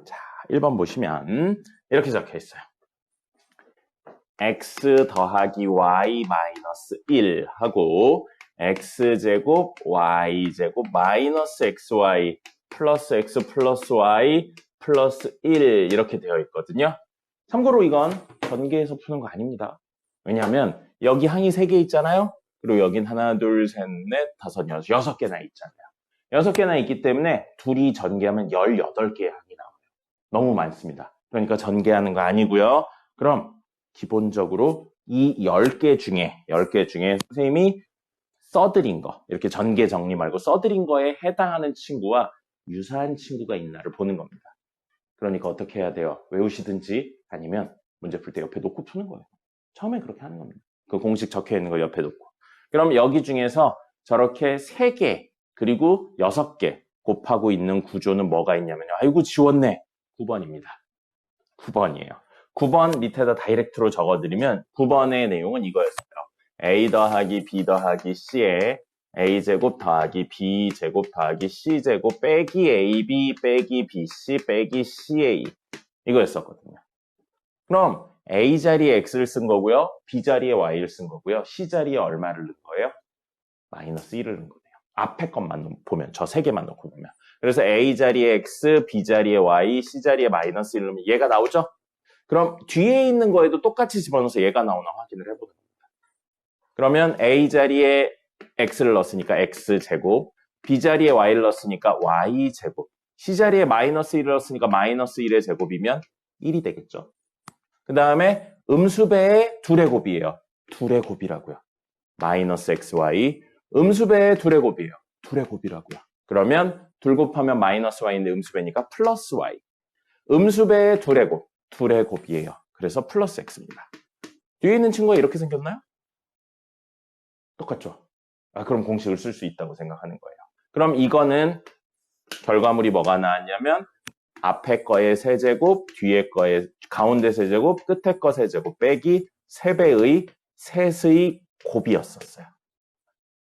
자, 1번 보시면 이렇게 적혀 있어요. x 더하기 y 마이너스 1 하고 x제곱 y제곱 마이너스 xy 플러스 x 플러스 y 플러스 1 이렇게 되어 있거든요. 참고로 이건 전개해서 푸는 거 아닙니다. 왜냐하면 여기 항이 3개 있잖아요. 그리고 여긴 하나, 둘, 셋, 넷, 다섯, 여섯 6개나 있잖아요. 6개나 있기 때문에 둘이 전개하면 18개의 항이 나와요. 너무 많습니다. 그러니까 전개하는 거 아니고요. 그럼 기본적으로 이 10개 중에 선생님이 써드린 거, 이렇게 전개 정리 말고 써드린 거에 해당하는 친구와 유사한 친구가 있나를 보는 겁니다. 그러니까 어떻게 해야 돼요? 외우시든지 아니면 문제 풀 때 옆에 놓고 푸는 거예요. 처음에 그렇게 하는 겁니다. 그 공식 적혀 있는 거 옆에 놓고. 그럼 여기 중에서 저렇게 3개 그리고 6개 곱하고 있는 구조는 뭐가 있냐면요. 아이고 지웠네. 9번입니다. 9번이에요. 9번 밑에다 다이렉트로 적어드리면 9번의 내용은 이거였어요. a 더하기 b 더하기 c에 a제곱 더하기 b제곱 더하기 c제곱 빼기 ab 빼기 bc 빼기 ca 이거였었거든요. 그럼 a 자리에 x를 쓴 거고요. b 자리에 y를 쓴 거고요. c 자리에 얼마를 넣은 거예요? 마이너스 1을 넣은 거예요. 앞에 것만 보면 저 3개만 넣고 보면 그래서 a 자리에 x, b 자리에 y, c 자리에 마이너스 1을 넣으면 얘가 나오죠? 그럼 뒤에 있는 거에도 똑같이 집어넣어서 얘가 나오나 확인을 해보는 겁니다. 그러면 a 자리에 x를 넣었으니까 x제곱, b 자리에 y를 넣었으니까 y제곱, c 자리에 마이너스 1을 넣었으니까 마이너스 1의 제곱이면 1이 되겠죠. 그 다음에 음수배의 둘의 곱이에요. 둘의 곱이라고요. 마이너스 xy, 음수배의 둘의 곱이에요. 둘의 곱이라고요. 그러면 둘 곱하면 마이너스 y인데 음수배니까 플러스 y. 음수배의 둘의 곱이에요. 그래서 플러스 x입니다. 뒤에 있는 친구가 이렇게 생겼나요? 똑같죠? 그럼 공식을 쓸 수 있다고 생각하는 거예요. 그럼 이거는 결과물이 뭐가 나왔냐면 앞에 거의 세제곱, 뒤에 거의 가운데 세제곱, 끝에 거 세제곱 빼기 3배의 셋의 곱이었었어요.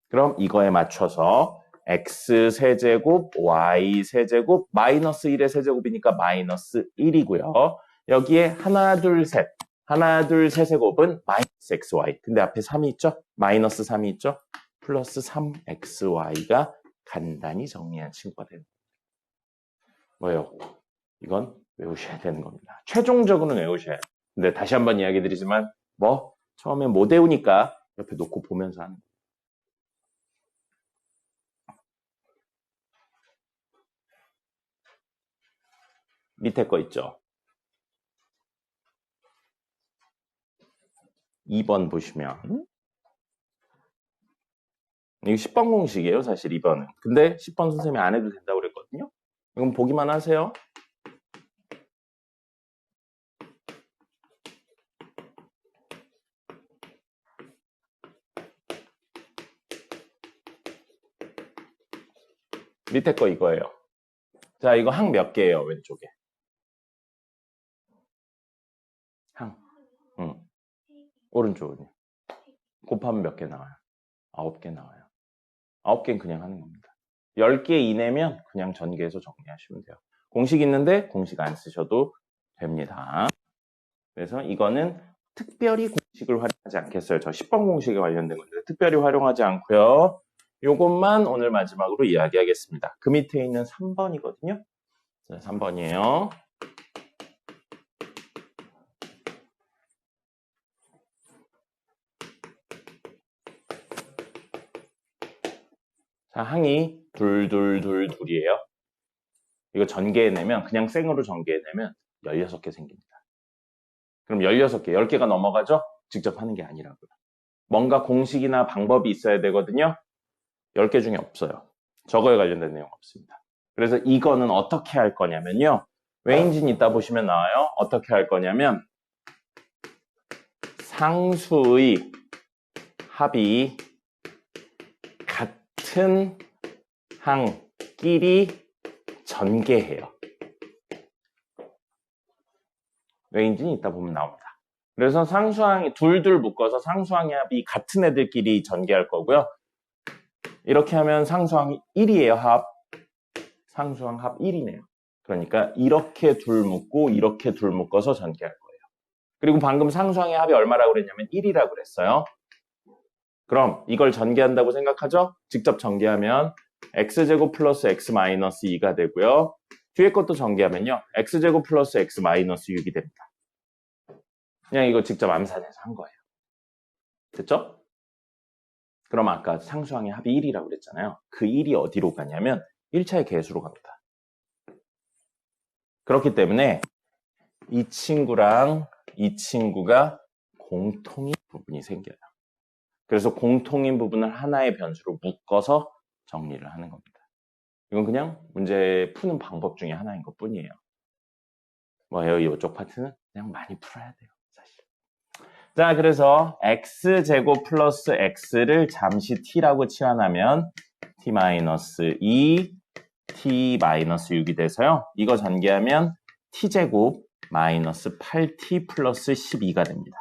그럼 이거에 맞춰서 x 세제곱, y 세제곱, 마이너스 1의 세제곱이니까 마이너스 1이고요. 여기에 하나, 둘, 셋 세제곱은 마이너스 xy. 근데 앞에 3이 있죠? 마이너스 3이 있죠? 플러스 3xy가 간단히 정리한 친구가 됩니다. 뭐예요? 이건 외우셔야 되는 겁니다. 최종적으로는 외우셔야 돼요. 근데 다시 한번 이야기 드리지만 처음에 못 외우니까 옆에 놓고 보면서 하는 거예요. 밑에 거 있죠? 2번 보시면 이거 10번 공식이에요, 사실 2번은. 근데 10번 선생님이 안 해도 된다고 그랬거든요. 이건 보기만 하세요. 밑에 거 이거예요. 자, 이거 항 몇 개예요, 왼쪽에? 항. 오른쪽은요? 곱하면 몇 개 나와요? 9개 나와요. 9개는 그냥 하는 겁니다. 10개 이내면 그냥 전개해서 정리하시면 돼요. 공식 있는데 공식 안 쓰셔도 됩니다. 그래서 이거는 특별히 공식을 활용하지 않겠어요. 저 10번 공식에 관련된 건데 특별히 활용하지 않고요. 요것만 오늘 마지막으로 이야기하겠습니다. 그 밑에 있는 3번이거든요. 자, 3번이에요. 자, 항이 둘이에요. 이거 전개해내면 그냥 생으로 전개해내면 16개 생깁니다. 그럼 16개, 10개가 넘어가죠? 직접 하는 게 아니라고요. 뭔가 공식이나 방법이 있어야 되거든요. 10개 중에 없어요. 저거에 관련된 내용 없습니다. 그래서 이거는 어떻게 할 거냐면요. 웨인진 이따 보시면 나와요. 어떻게 할 거냐면 상수의 합이 같은 항끼리 전개해요. 웨인진이 이따 보면 나옵니다. 그래서 상수항이 둘 묶어서 상수항의 합이 같은 애들끼리 전개할 거고요. 이렇게 하면 상수항이 1이에요. 합. 상수항 합 1이네요. 그러니까 이렇게 둘 묶고 이렇게 둘 묶어서 전개할 거예요. 그리고 방금 상수항의 합이 얼마라고 그랬냐면 1이라고 그랬어요. 그럼 이걸 전개한다고 생각하죠? 직접 전개하면 x제곱 플러스 x 마이너스 2가 되고요. 뒤에 것도 전개하면요. x제곱 플러스 x 마이너스 6이 됩니다. 그냥 이거 직접 암산해서 한 거예요. 됐죠? 그럼 아까 상수항의 합이 1이라고 그랬잖아요. 그 1이 어디로 가냐면 1차의 개수로 갑니다. 그렇기 때문에 이 친구랑 이 친구가 공통인 부분이 생겨요. 그래서 공통인 부분을 하나의 변수로 묶어서 정리를 하는 겁니다. 이건 그냥 문제 푸는 방법 중에 하나인 것 뿐이에요. 뭐예요? 이쪽 파트는 그냥 많이 풀어야 돼요, 사실. 자, 그래서 x제곱 플러스 x를 잠시 t라고 치환하면 t-2, t-6이 돼서요. 이거 전개하면 t제곱 마이너스 8t 플러스 12가 됩니다.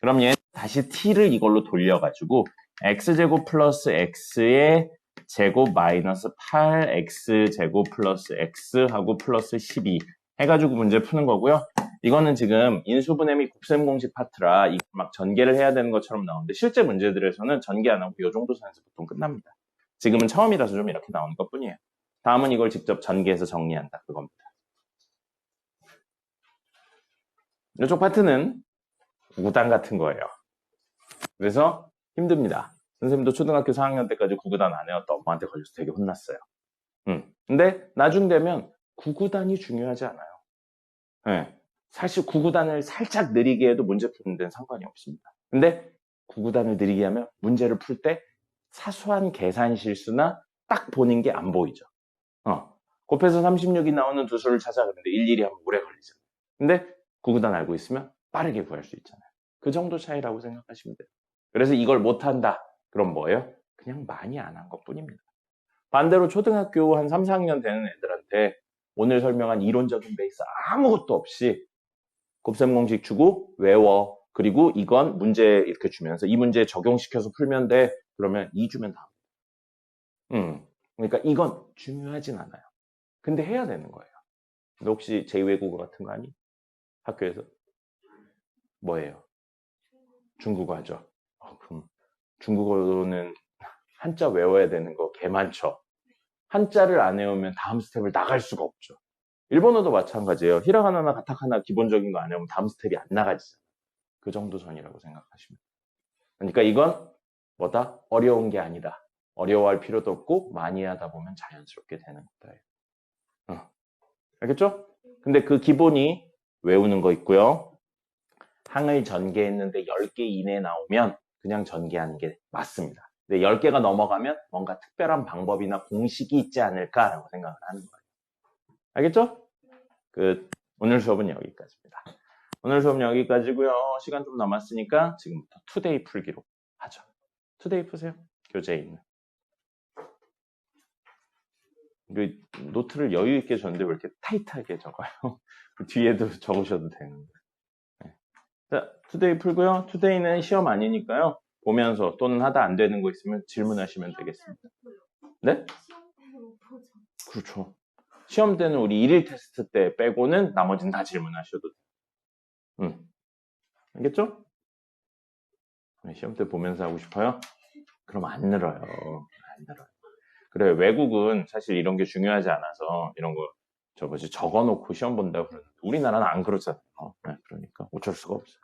그럼 얘 다시 t를 이걸로 돌려가지고 x제곱 플러스 x의 제곱 마이너스 8x제곱 플러스 x하고 플러스 12 해가지고 문제 푸는 거고요. 이거는 지금 인수분해 및 곱셈 공식 파트라 이거 막 전개를 해야 되는 것처럼 나오는데 실제 문제들에서는 전개 안 하고 이 정도 선에서 보통 끝납니다. 지금은 처음이라서 좀 이렇게 나오는 것 뿐이에요. 다음은 이걸 직접 전개해서 정리한다 그겁니다. 이쪽 파트는 구구단 같은 거예요. 그래서 힘듭니다. 선생님도 초등학교 4학년 때까지 구구단 안 해왔다 엄마한테 걸려서 되게 혼났어요. 근데 나중 되면 구구단이 중요하지 않아요. 네. 사실 구구단을 살짝 느리게 해도 문제 푸는 데는 상관이 없습니다. 근데 구구단을 느리게 하면 문제를 풀 때 사소한 계산 실수나 딱 보는 게 안 보이죠. 곱해서 36이 나오는 두 수를 찾아 그러는데 일일이 하면 오래 걸리죠. 근데 구구단 알고 있으면 빠르게 구할 수 있잖아요. 그 정도 차이라고 생각하시면 돼요. 그래서 이걸 못한다. 그럼 뭐예요? 그냥 많이 안 한 것뿐입니다. 반대로 초등학교 한 3, 4학년 되는 애들한테 오늘 설명한 이론적인 베이스 아무것도 없이 곱셈 공식 주고 외워. 그리고 이건 문제 이렇게 주면서 이 문제 적용시켜서 풀면 돼. 그러면 2 주면 다. 그러니까 이건 중요하진 않아요. 근데 해야 되는 거예요. 너 혹시 제2외국어 같은 거 아니? 학교에서? 뭐예요? 중국어 하죠. 그럼 중국어는 한자 외워야 되는 거 개 많죠. 한자를 안 외우면 다음 스텝을 나갈 수가 없죠. 일본어도 마찬가지예요. 히라가나나 가타카나 기본적인 거 안 외우면 다음 스텝이 안 나가지잖아요. 그 정도 선이라고 생각하시면 돼요. 그러니까 이건 뭐다? 어려운 게 아니다. 어려워할 필요도 없고 많이 하다 보면 자연스럽게 되는 거다. 알겠죠? 근데 그 기본이 외우는 거 있고요. 항을 전개했는데 10개 이내에 나오면 그냥 전개하는 게 맞습니다. 근데 10개가 넘어가면 뭔가 특별한 방법이나 공식이 있지 않을까라고 생각을 하는 거예요. 알겠죠? 오늘 수업은 여기까지입니다. 오늘 수업 여기까지고요. 시간 좀 남았으니까 지금부터 투데이 풀기로 하죠. 투데이 푸세요. 교재에 있는. 노트를 여유 있게 줬는데 왜 이렇게 타이트하게 적어요? 그 뒤에도 적으셔도 되는데. 네. 자, 투데이 풀고요. 투데이는 시험 아니니까요. 보면서 또는 하다 안 되는 거 있으면 질문하시면 되겠습니다. 네? 그렇죠. 시험 때는 우리 1일 테스트 때 빼고는 나머지는 다 질문하셔도 돼요. 알겠죠? 시험 때 보면서 하고 싶어요? 그럼 안 늘어요. 안 늘어요. 그래, 외국은 사실 이런 게 중요하지 않아서 이런 거 적어놓고 시험 본다고 그러는데 우리나라는 안 그렇잖아요. 그러니까 어쩔 수가 없어요.